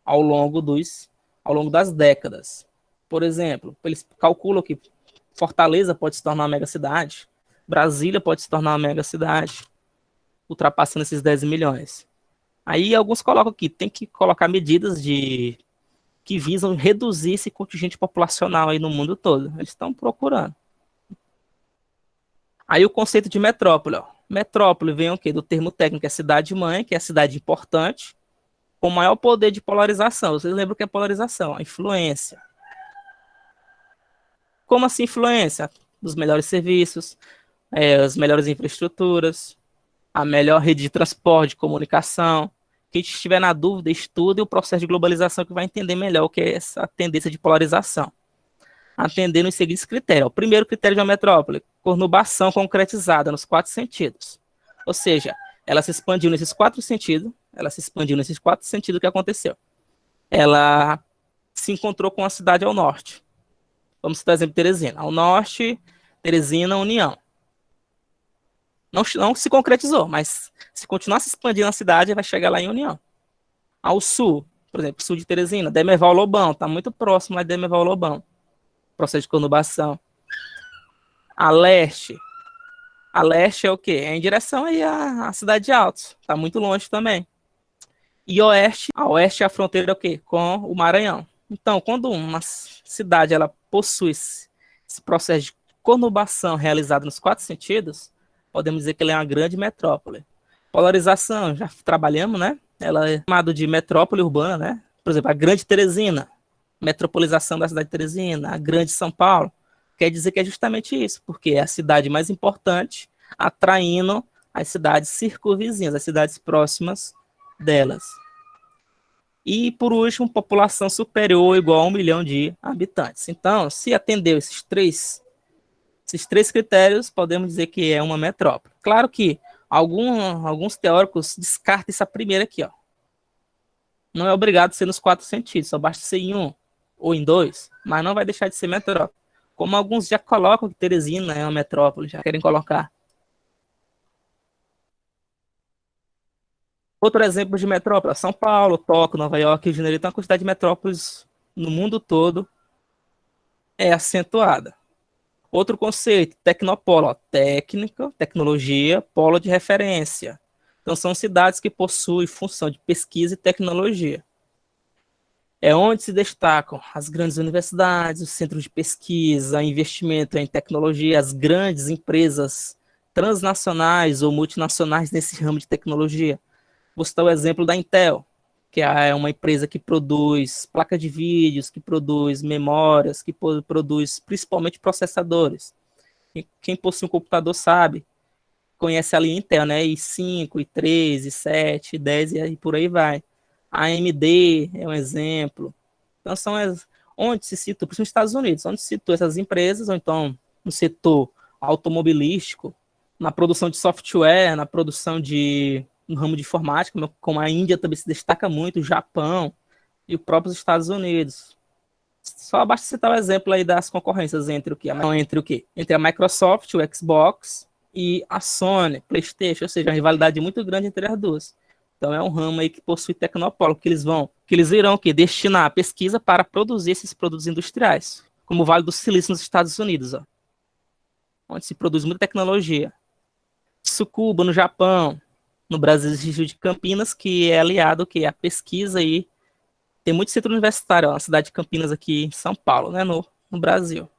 ao longo das décadas. Por exemplo, eles calculam que Fortaleza pode se tornar uma megacidade, Brasília pode se tornar uma megacidade, ultrapassando esses 10 milhões. Aí alguns colocam que tem que colocar medidas que visam reduzir esse contingente populacional aí no mundo todo. Eles estão procurando. Aí o conceito de metrópole. Ó. Metrópole vem o quê? Do termo técnico, é cidade-mãe, que é a cidade importante, com maior poder de polarização. Vocês lembram o que é polarização? A influência. Como assim influência? Dos melhores serviços, as melhores infraestruturas, a melhor rede de transporte, de comunicação. Quem estiver na dúvida, estude o processo de globalização que vai entender melhor o que é essa tendência de polarização. Atendendo os seguintes critérios. O primeiro critério de uma metrópole, conurbação concretizada nos 4 sentidos. Ou seja, ela se expandiu nesses 4 sentidos. O que aconteceu? Ela se encontrou com a cidade ao norte. Vamos citar o exemplo de Teresina. Ao norte, Teresina, União. Não se concretizou, mas se continuar se expandindo a cidade, vai chegar lá em União. Ao sul, por exemplo, sul de Teresina, Demerval Lobão, está muito próximo lá de Demerval Lobão. Processo de conurbação. A leste é o quê? É em direção aí à cidade de Altos, está muito longe também. E a oeste é a fronteira o quê? Com o Maranhão. Então, quando uma cidade ela possui esse processo de conurbação realizado nos 4 sentidos, podemos dizer que ela é uma grande metrópole. Polarização, já trabalhamos, né? Ela é chamada de metrópole urbana, né? Por exemplo, a Grande Teresina, metropolização da cidade de Teresina, a Grande São Paulo, quer dizer que é justamente isso, porque é a cidade mais importante, atraindo as cidades circunvizinhas, as cidades próximas delas. E, por último, população superior ou igual a 1 milhão de habitantes. Então, se atendeu esses três critérios, podemos dizer que é uma metrópole. Claro que alguns teóricos descartam essa primeira aqui, ó. Não é obrigado a ser nos 4 sentidos, só basta ser em 1 ou em 2, mas não vai deixar de ser metrópole. Como alguns já colocam que Teresina é uma metrópole, já querem colocar. Outro exemplo de metrópole, São Paulo, Tóquio, Nova York, Rio de Janeiro, então a quantidade de metrópoles no mundo todo é acentuada. Outro conceito, tecnopolo, ó, técnica, tecnologia, polo de referência. Então são cidades que possuem função de pesquisa e tecnologia. É onde se destacam as grandes universidades, os centros de pesquisa, investimento em tecnologia, as grandes empresas transnacionais ou multinacionais nesse ramo de tecnologia. Vou citar o exemplo da Intel, que é uma empresa que produz placas de vídeos, que produz memórias, que produz principalmente processadores. Quem possui um computador sabe, conhece ali Intel, né? i5, i3, i7, i10 e por aí vai. A AMD é um exemplo. Então são onde se situa, principalmente nos Estados Unidos, onde se situa essas empresas, ou então no setor automobilístico, na produção de software, na produção no ramo de informática, como a Índia também se destaca muito, o Japão e os próprios Estados Unidos. Só basta citar o exemplo aí das concorrências entre o quê? Entre a Microsoft, o Xbox e a Sony, PlayStation, ou seja, uma rivalidade muito grande entre as duas. Então é um ramo aí que possui tecnopolo, que eles irão destinar a pesquisa para produzir esses produtos industriais, como o Vale do Silício nos Estados Unidos, ó, onde se produz muita tecnologia. Tsukuba, no Japão. No Brasil existe o de Campinas, que é aliado à pesquisa e tem muito centro universitário, ó, na cidade de Campinas aqui em São Paulo, né, no Brasil.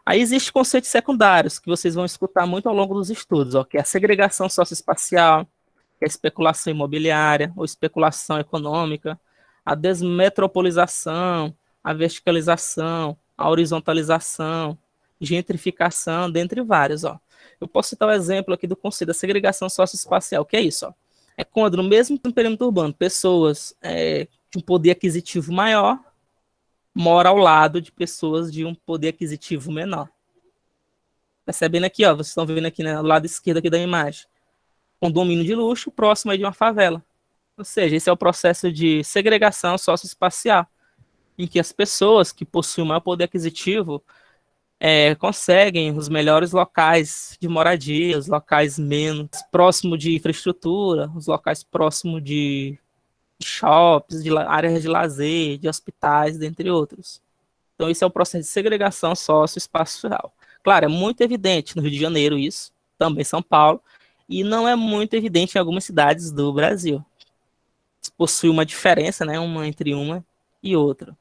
Aí existem conceitos secundários que vocês vão escutar muito ao longo dos estudos, ó, que é a segregação socioespacial, que é a especulação imobiliária ou especulação econômica, a desmetropolização, a verticalização, a horizontalização, gentrificação, dentre vários. Ó. Eu posso citar o exemplo aqui do conceito da segregação socioespacial, que é isso. Ó. É quando, no mesmo perímetro urbano, pessoas de um poder aquisitivo maior moram ao lado de pessoas de um poder aquisitivo menor. Percebendo aqui, ó, vocês estão vendo aqui, né, do lado esquerdo aqui da imagem, condomínio de luxo próximo aí de uma favela. Ou seja, esse é o processo de segregação socioespacial, em que as pessoas que possuem maior poder aquisitivo conseguem os melhores locais de moradia, os locais menos próximos de infraestrutura, os locais próximos de shoppings, de áreas de lazer, de hospitais, dentre outros. Então, esse é o processo de segregação socioespacial. Claro, é muito evidente no Rio de Janeiro isso, também São Paulo, e não é muito evidente em algumas cidades do Brasil. Possui uma diferença, né, entre uma e outra.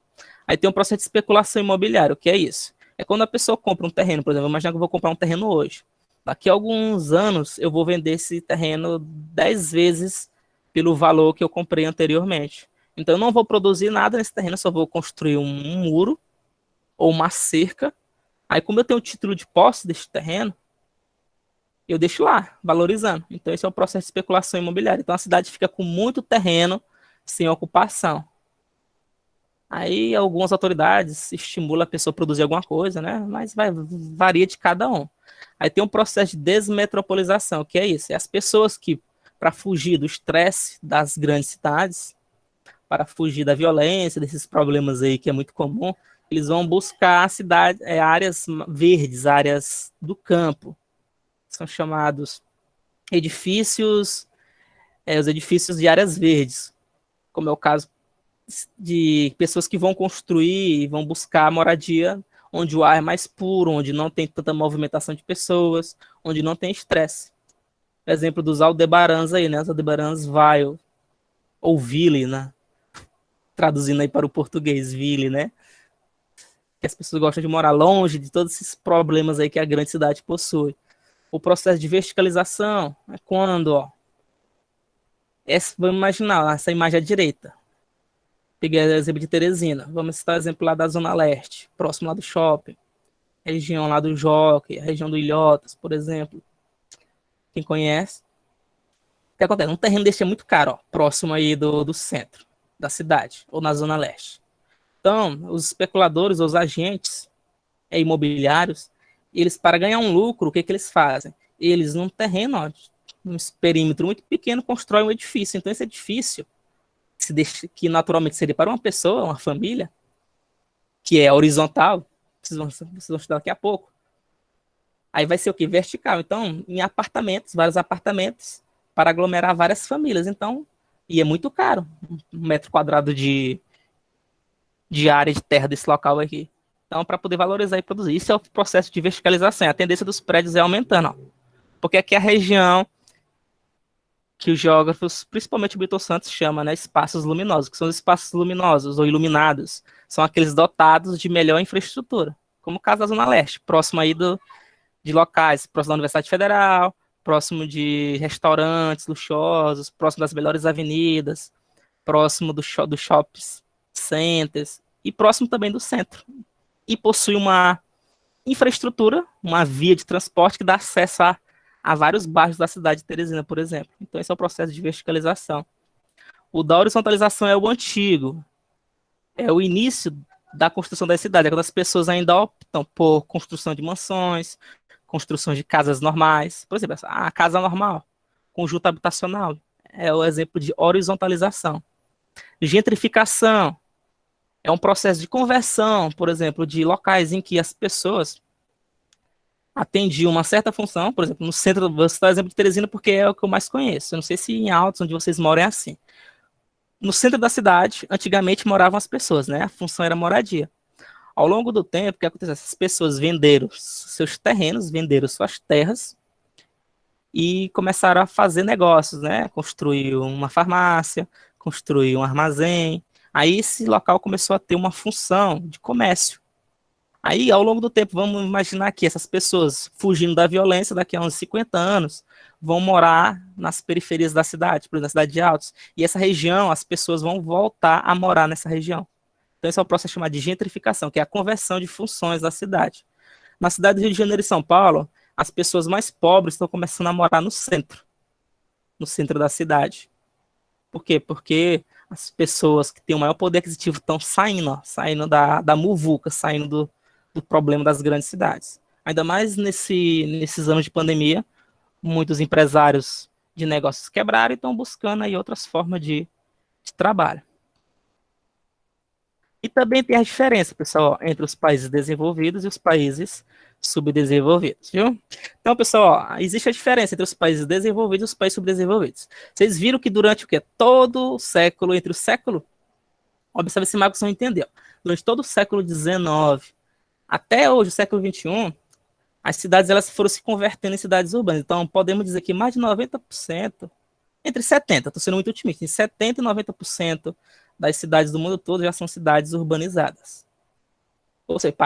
Aí tem um processo de especulação imobiliária, o que é isso? É quando a pessoa compra um terreno, por exemplo, imagina que eu vou comprar um terreno hoje. Daqui a alguns anos eu vou vender esse terreno 10 vezes pelo valor que eu comprei anteriormente. Então eu não vou produzir nada nesse terreno, só vou construir um muro ou uma cerca. Aí como eu tenho o título de posse desse terreno, eu deixo lá, valorizando. Então esse é o processo de especulação imobiliária. Então a cidade fica com muito terreno sem ocupação. Aí algumas autoridades estimulam a pessoa a produzir alguma coisa, né? Mas varia de cada um. Aí tem um processo de desmetropolização, que é isso. É as pessoas que, para fugir do estresse das grandes cidades, para fugir da violência, desses problemas aí que é muito comum, eles vão buscar áreas verdes, áreas do campo. São chamados edifícios, os edifícios de áreas verdes, como é o caso de pessoas que vão construir e vão buscar moradia onde o ar é mais puro, onde não tem tanta movimentação de pessoas, onde não tem estresse. Exemplo dos Aldebarãs aí, né? Os Aldebarãs Vale, ou Ville, né? Traduzindo aí para o português, Ville, né? Que as pessoas gostam de morar longe de todos esses problemas aí que a grande cidade possui. O processo de verticalização é quando, ó, vamos imaginar, essa imagem à direita. Peguei o exemplo de Teresina. Vamos citar o exemplo lá da Zona Leste, próximo lá do shopping. Região lá do Jockey, região do Ilhotas, por exemplo. Quem conhece? O que acontece? Um terreno deste é muito caro, ó, próximo aí do centro da cidade, ou na Zona Leste. Então, os especuladores, os agentes imobiliários, eles, para ganhar um lucro, o que eles fazem? Eles, num terreno, ó, num perímetro muito pequeno, constroem um edifício. Então, esse edifício que naturalmente seria para uma pessoa, uma família, que é horizontal, vocês vão estudar daqui a pouco. Aí vai ser o que? Vertical. Então, em apartamentos, vários apartamentos, para aglomerar várias famílias. Então, e é muito caro, 1 metro quadrado de área de terra desse local aqui. Então, para poder valorizar e produzir. Isso é o processo de verticalização. A tendência dos prédios é aumentando, ó. Porque aqui é a região que os geógrafos, principalmente o Milton Santos, chama, né, espaços luminosos, que são os espaços luminosos ou iluminados, são aqueles dotados de melhor infraestrutura, como o caso da Zona Leste, próximo aí de locais, próximo da Universidade Federal, próximo de restaurantes luxuosos, próximo das melhores avenidas, próximo dos shopping centers e próximo também do centro. E possui uma infraestrutura, uma via de transporte que dá acesso a vários bairros da cidade de Teresina, por exemplo. Então, esse é o processo de verticalização. O da horizontalização é o antigo, é o início da construção da cidade, é quando as pessoas ainda optam por construção de mansões, construção de casas normais. Por exemplo, a casa normal, conjunto habitacional, é o exemplo de horizontalização. Gentrificação é um processo de conversão, por exemplo, de locais em que as pessoas atendiam uma certa função, por exemplo, no centro, vou citar o exemplo de Teresina porque é o que eu mais conheço. Eu não sei se em Altos, onde vocês moram, é assim. No centro da cidade, antigamente moravam as pessoas, né? A função era moradia. Ao longo do tempo, o que aconteceu? Essas pessoas venderam seus terrenos, venderam suas terras e começaram a fazer negócios, né? Construir uma farmácia, construir um armazém. Aí esse local começou a ter uma função de comércio. Aí, ao longo do tempo, vamos imaginar que essas pessoas, fugindo da violência, daqui a uns 50 anos, vão morar nas periferias da cidade, por exemplo, na cidade de Altos. E essa região, as pessoas vão voltar a morar nessa região. Então, esse é o processo chamado de gentrificação, que é a conversão de funções da cidade. Na cidade do Rio de Janeiro e São Paulo, as pessoas mais pobres estão começando a morar no centro da cidade. Por quê? Porque as pessoas que têm o maior poder aquisitivo estão saindo, ó, saindo da muvuca, saindo do problema das grandes cidades. Ainda mais nesses anos de pandemia, muitos empresários de negócios quebraram e estão buscando aí outras formas de trabalho. E também tem a diferença, pessoal, entre os países desenvolvidos e os países subdesenvolvidos, viu? Então, pessoal, existe a diferença entre os países desenvolvidos e os países subdesenvolvidos. Vocês viram que durante o quê? Todo o século, entre o século, observe se Marcos não entendeu, durante todo o século XIX até hoje, o século XXI, as cidades elas foram se convertendo em cidades urbanas. Então, podemos dizer que mais de 90%, entre 70%, estou sendo muito otimista, em 70% e 90% das cidades do mundo todo já são cidades urbanizadas. Ou seja,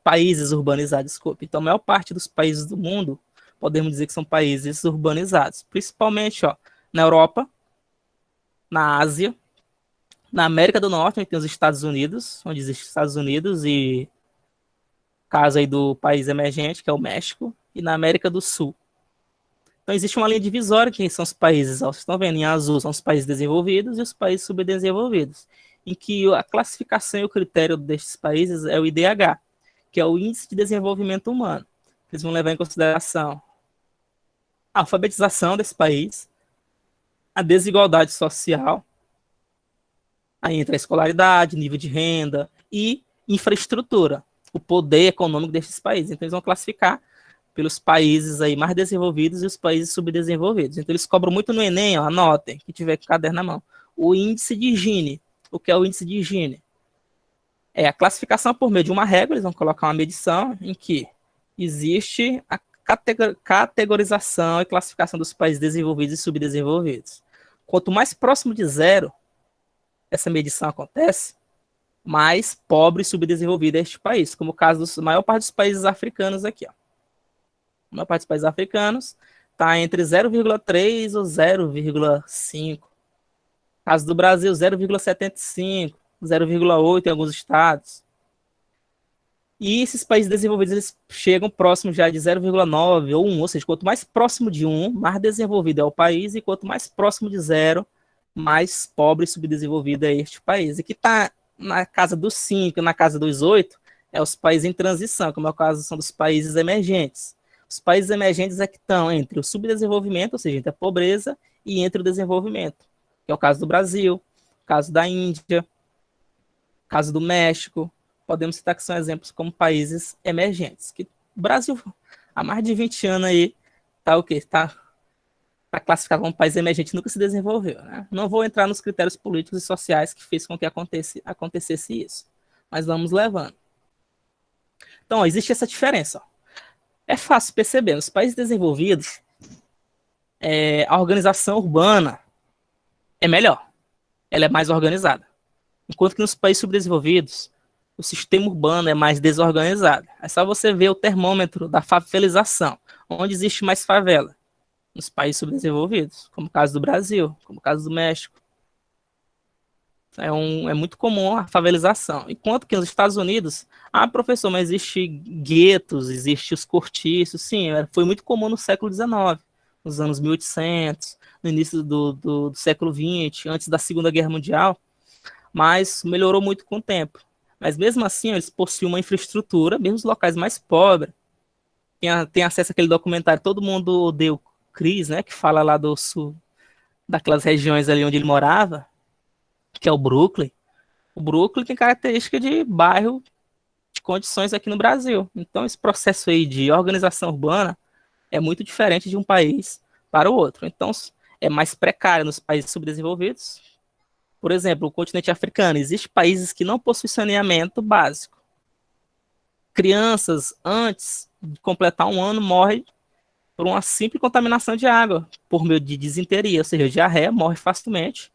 países urbanizados, desculpe. Então, a maior parte dos países do mundo, podemos dizer que são países urbanizados. Principalmente na Europa, na Ásia, na América do Norte, onde tem os Estados Unidos, onde existe os Estados Unidos e caso aí do país emergente, que é o México, e na América do Sul. Então, existe uma linha divisória, que são os países, vocês estão vendo em azul, são os países desenvolvidos e os países subdesenvolvidos, em que a classificação e o critério destes países é o IDH, que é o Índice de Desenvolvimento Humano. Eles vão levar em consideração a alfabetização desse país, a desigualdade social, aí entre a escolaridade, nível de renda e infraestrutura, o poder econômico desses países. Então, eles vão classificar pelos países aí mais desenvolvidos e os países subdesenvolvidos. Então, eles cobram muito no Enem, anotem, que tiver com o caderno na mão. O índice de Gini. O que é o índice de Gini? É a classificação por meio de uma regra, eles vão colocar uma medição em que existe a categorização e classificação dos países desenvolvidos e subdesenvolvidos. Quanto mais próximo de zero essa medição acontece, mais pobre e subdesenvolvido é este país, como o caso da maior parte dos países africanos aqui. A maior parte dos países africanos está entre 0,3 ou 0,5. Caso do Brasil, 0,75, 0,8 em alguns estados. E esses países desenvolvidos, eles chegam próximo já de 0,9 ou 1, ou seja, quanto mais próximo de 1, mais desenvolvido é o país, e quanto mais próximo de 0, mais pobre e subdesenvolvido é este país. E que está na casa dos 5, na casa dos 8, é os países em transição, como é o caso são dos países emergentes. Os países emergentes é que estão entre o subdesenvolvimento, ou seja, entre a pobreza, e entre o desenvolvimento, que é o caso do Brasil, o caso da Índia, o caso do México. Podemos citar que são exemplos como países emergentes. Que o Brasil, há mais de 20 anos aí, está o quê? Está classificado como país emergente, nunca se desenvolveu, né? Não vou entrar nos critérios políticos e sociais que fez com que acontecesse isso, mas vamos levando. Então, existe essa diferença. É fácil perceber, nos países desenvolvidos, a organização urbana é melhor, ela é mais organizada. Enquanto que nos países subdesenvolvidos, o sistema urbano é mais desorganizado. É só você ver o termômetro da favelização, onde existe mais favela. Nos países subdesenvolvidos, como o caso do Brasil, como o caso do México. É muito comum a favelização. Enquanto que nos Estados Unidos, professor, mas existe guetos, existe os cortiços. Sim, foi muito comum no século XIX, nos anos 1800, no início do século XX, antes da Segunda Guerra Mundial, mas melhorou muito com o tempo. Mas mesmo assim, eles possuem uma infraestrutura, mesmo os locais mais pobres. Tem acesso àquele documentário Todo Mundo Odeia o Chris, né, que fala lá do sul, daquelas regiões ali onde ele morava, que é o Brooklyn. O Brooklyn tem característica de bairro de condições aqui no Brasil. Então, esse processo aí de organização urbana é muito diferente de um país para o outro. Então, é mais precário nos países subdesenvolvidos. Por exemplo, o continente africano. Existem países que não possuem saneamento básico. Crianças, antes de completar um ano, morrem por uma simples contaminação de água, por meio de disenteria, ou seja, diarreia, morre facilmente,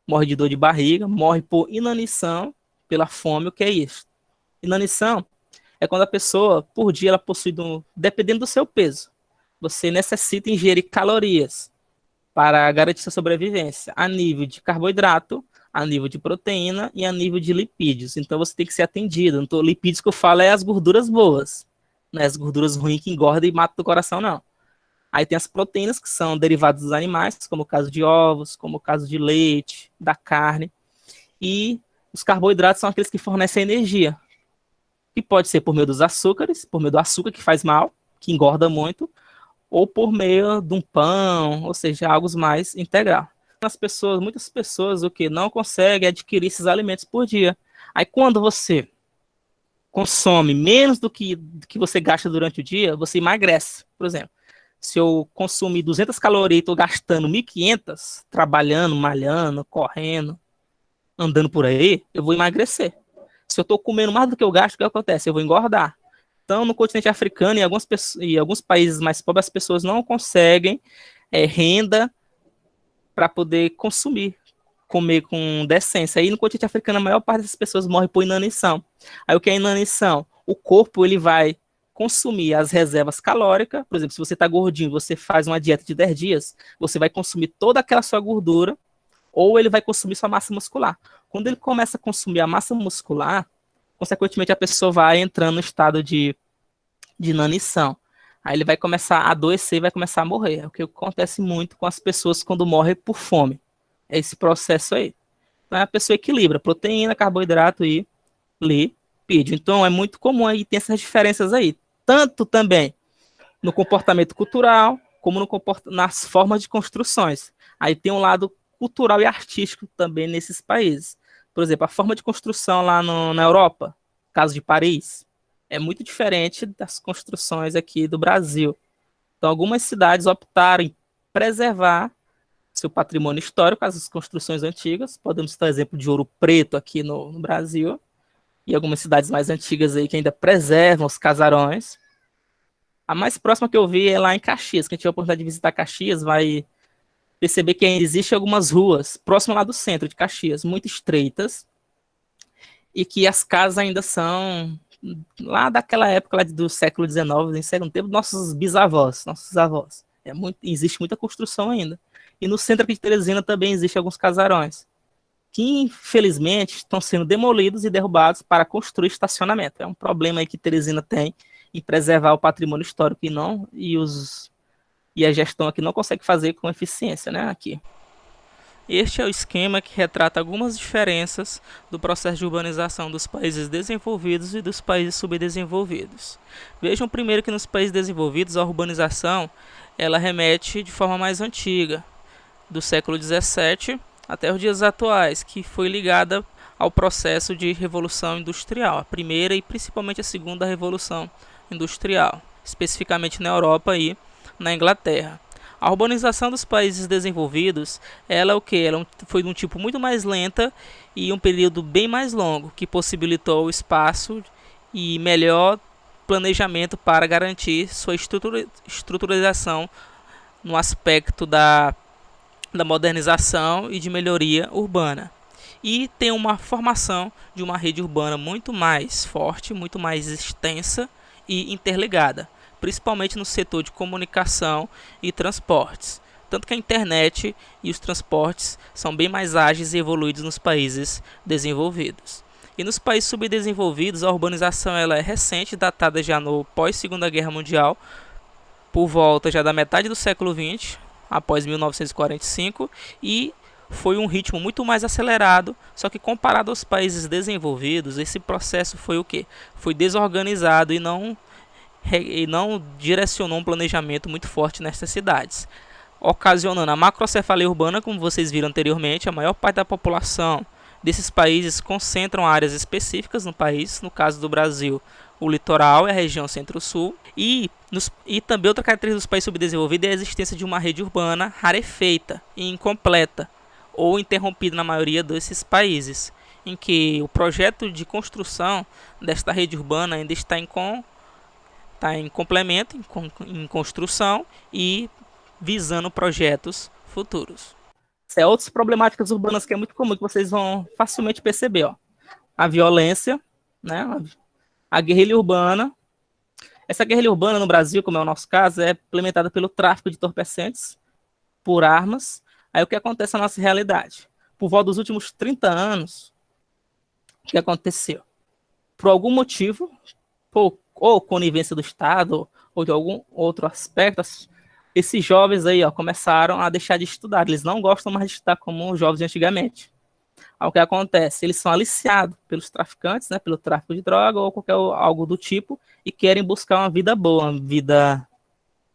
morre de dor de barriga, morre por inanição, pela fome. O que é isso? Inanição é quando a pessoa, por dia, ela possui, dependendo do seu peso, você necessita ingerir calorias para garantir sua sobrevivência, a nível de carboidrato, a nível de proteína e a nível de lipídios. Então você tem que ser atendido. Então, lipídios que eu falo é as gorduras boas, não é as gorduras ruins que engordam e matam do coração, não. Aí tem as proteínas que são derivadas dos animais, como o caso de ovos, como o caso de leite, da carne. E os carboidratos são aqueles que fornecem energia, que pode ser por meio dos açúcares, por meio do açúcar que faz mal, que engorda muito, ou por meio de um pão, ou seja, algo mais integral. Muitas pessoas, o que não conseguem adquirir esses alimentos por dia. Aí quando você consome menos do que você gasta durante o dia, você emagrece. Por exemplo, se eu consumir 200 calorias e estou gastando 1.500, trabalhando, malhando, correndo, andando por aí, eu vou emagrecer. Se eu estou comendo mais do que eu gasto, o que acontece? Eu vou engordar. Então, no continente africano e alguns países mais pobres, as pessoas não conseguem renda para poder comer com decência. Aí no continente africano, a maior parte das pessoas morre por inanição. Aí o que é inanição? O corpo ele vai consumir as reservas calóricas. Por exemplo, se você está gordinho, você faz uma dieta de 10 dias, você vai consumir toda aquela sua gordura, ou ele vai consumir sua massa muscular. Quando ele começa a consumir a massa muscular, consequentemente a pessoa vai entrando no estado de inanição. Aí ele vai começar a adoecer e vai começar a morrer. É o que acontece muito com as pessoas quando morrem por fome. É esse processo aí. Então a pessoa equilibra proteína, carboidrato e lipídio. Então é muito comum aí ter essas diferenças aí. Tanto também no comportamento cultural, como nas formas de construções. Aí tem um lado cultural e artístico também nesses países. Por exemplo, a forma de construção lá na Europa, caso de Paris, é muito diferente das construções aqui do Brasil. Então, algumas cidades optaram em preservar seu patrimônio histórico, as construções antigas. Podemos citar o exemplo de Ouro Preto aqui no Brasil, e algumas cidades mais antigas aí que ainda preservam os casarões. A mais próxima que eu vi é lá em Caxias. Quem tiver a oportunidade de visitar Caxias vai perceber que ainda existem algumas ruas próximas lá do centro de Caxias, muito estreitas, e que as casas ainda são lá daquela época lá do século XIX, em segundo tempo, nossos bisavós, nossos avós. Existe muita construção ainda. E no centro aqui de Teresina também existem alguns casarões, que infelizmente estão sendo demolidos e derrubados para construir estacionamento. É um problema aí que Teresina tem em preservar o patrimônio histórico e a gestão aqui não consegue fazer com eficiência, né, aqui. Este é o esquema que retrata algumas diferenças do processo de urbanização dos países desenvolvidos e dos países subdesenvolvidos. Vejam primeiro que nos países desenvolvidos a urbanização ela remete de forma mais antiga, do século XVII até os dias atuais, que foi ligada ao processo de revolução industrial, a primeira e principalmente a segunda revolução industrial, especificamente na Europa e na Inglaterra. A urbanização dos países desenvolvidos, ela foi de um tipo muito mais lenta e um período bem mais longo, que possibilitou o espaço e melhor planejamento para garantir sua estruturização no aspecto da modernização e de melhoria urbana. E tem uma formação de uma rede urbana muito mais forte, muito mais extensa e interligada, principalmente no setor de comunicação e transportes. Tanto que a internet e os transportes são bem mais ágeis e evoluídos nos países desenvolvidos. E nos países subdesenvolvidos, a urbanização ela é recente, datada já no pós-Segunda Guerra Mundial, por volta já da metade do século XX, após 1945, e foi um ritmo muito mais acelerado, só que comparado aos países desenvolvidos, esse processo foi o quê? Foi desorganizado e não direcionou um planejamento muito forte nessas cidades, ocasionando a macrocefalia urbana, como vocês viram anteriormente. A maior parte da população desses países concentram áreas específicas no país, no caso do Brasil, o litoral e a região centro-sul, e também outra característica dos países subdesenvolvidos é a existência de uma rede urbana rarefeita e incompleta, ou interrompida na maioria desses países, em que o projeto de construção desta rede urbana ainda está em complemento, em construção e visando projetos futuros. Outras problemáticas urbanas que é muito comum, que vocês vão facilmente perceber. A violência, né? A guerrilha urbana. Essa guerrilha urbana no Brasil, como é o nosso caso, é implementada pelo tráfico de entorpecentes, por armas. Aí o que acontece na nossa realidade? Por volta dos últimos 30 anos, o que aconteceu? Por algum motivo, ou conivência do Estado, ou de algum outro aspecto, esses jovens aí começaram a deixar de estudar. Eles não gostam mais de estudar como os jovens de antigamente. Aí o que acontece? Eles são aliciados pelos traficantes, né, pelo tráfico de droga ou qualquer algo do tipo, e querem buscar uma vida boa, uma vida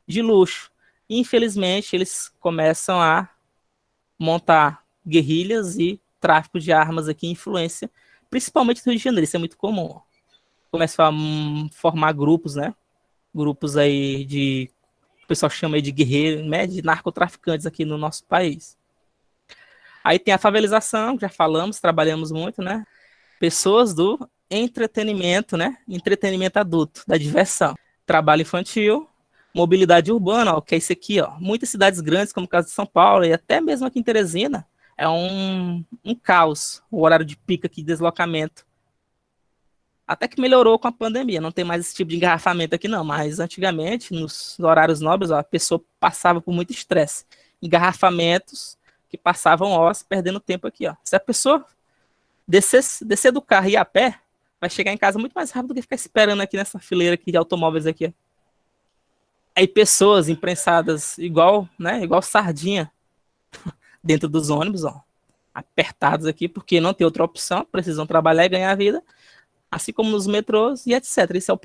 de luxo. E, infelizmente, eles começam a montar guerrilhas e tráfico de armas aqui, influência, principalmente no Rio de Janeiro, isso é muito comum. Começam a formar grupos, né? Grupos aí de, o pessoal chama aí de guerreiros, né? De narcotraficantes aqui no nosso país. Aí tem a favelização, já falamos, trabalhamos muito, né? Pessoas do entretenimento, né? Entretenimento adulto, da diversão. Trabalho infantil, mobilidade urbana, ó, que é isso aqui, ó. Muitas cidades grandes, como o caso de São Paulo, e até mesmo aqui em Teresina, é um caos o horário de pico aqui de deslocamento. Até que melhorou com a pandemia, não tem mais esse tipo de engarrafamento aqui não, mas antigamente, nos horários nobres, ó, a pessoa passava por muito estresse. Engarrafamentos que passavam horas perdendo tempo aqui, ó. Se a pessoa descer do carro e ir a pé, vai chegar em casa muito mais rápido do que ficar esperando aqui nessa fileira aqui de automóveis aqui. Aí pessoas imprensadas igual, né, igual sardinha dentro dos ônibus, ó, apertados aqui, porque não tem outra opção, precisam trabalhar e ganhar a vida, assim como nos metrôs e etc. Esse é o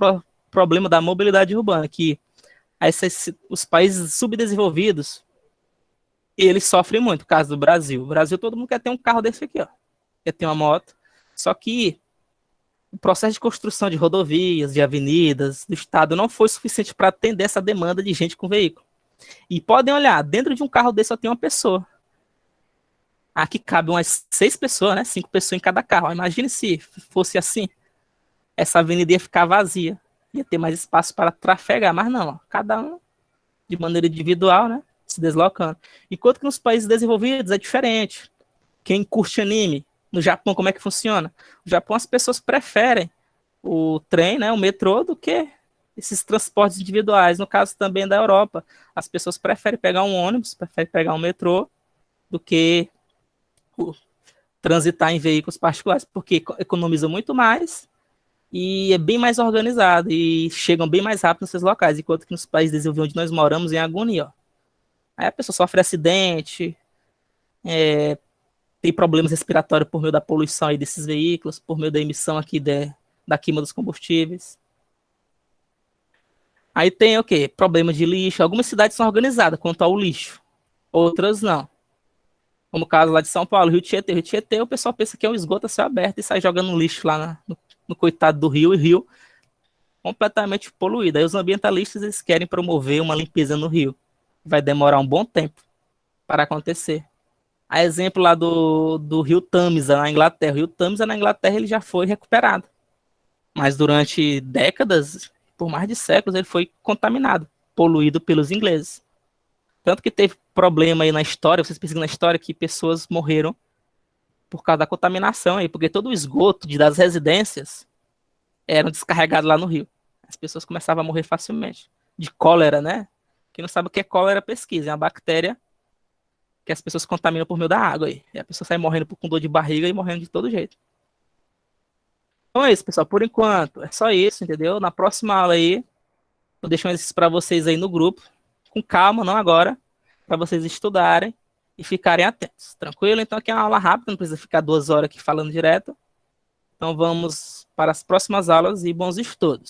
problema da mobilidade urbana, que os países subdesenvolvidos, eles sofrem muito, no caso do Brasil. O Brasil, todo mundo quer ter um carro desse aqui, ó, quer ter uma moto, só que o processo de construção de rodovias, de avenidas, do estado não foi suficiente para atender essa demanda de gente com veículo. E podem olhar, dentro de um carro desse só tem uma pessoa. Aqui cabe umas 6 pessoas, né? 5 pessoas em cada carro. Imagine se fosse assim. Essa avenida ia ficar vazia. Ia ter mais espaço para trafegar, mas não. Ó, cada um de maneira individual, né? Se deslocando. Enquanto que nos países desenvolvidos é diferente. Quem curte anime, no Japão, como é que funciona? No Japão, as pessoas preferem o trem, né, o metrô, do que esses transportes individuais. No caso também da Europa, as pessoas preferem pegar um ônibus, preferem pegar um metrô, do que transitar em veículos particulares, porque economiza muito mais e é bem mais organizado e chegam bem mais rápido nesses locais, enquanto que nos países desenvolvidos onde nós moramos, em agonia. Ó. Aí a pessoa sofre acidente, tem problemas respiratórios por meio da poluição aí desses veículos, por meio da emissão aqui da queima dos combustíveis. Aí tem o quê? Problema de lixo. Algumas cidades são organizadas quanto ao lixo, outras não. Como o caso lá de São Paulo, Rio Tietê. Rio Tietê, o pessoal pensa que é um esgoto a céu aberto e sai jogando lixo lá no coitado do rio, e rio completamente poluído. Aí os ambientalistas eles querem promover uma limpeza no rio. Vai demorar um bom tempo para acontecer. A exemplo lá do rio Tamisa, na Inglaterra. O rio Tamisa, na Inglaterra, ele já foi recuperado. Mas durante décadas, por mais de séculos, ele foi contaminado, poluído pelos ingleses. Tanto que teve problema aí na história, vocês pesquisam na história, que pessoas morreram por causa da contaminação aí, porque todo o esgoto das residências eram descarregados lá no rio. As pessoas começavam a morrer facilmente. De cólera, né? Quem não sabe o que é cólera, pesquisa. É uma bactéria que as pessoas contaminam por meio da água aí. E a pessoa sai morrendo com dor de barriga e morrendo de todo jeito. Então é isso, pessoal. Por enquanto, é só isso, entendeu? Na próxima aula aí, vou deixar um exercício para vocês aí no grupo. Com calma, não agora. Para vocês estudarem e ficarem atentos. Tranquilo? Então aqui é uma aula rápida, não precisa ficar 2 horas aqui falando direto. Então vamos para as próximas aulas e bons estudos.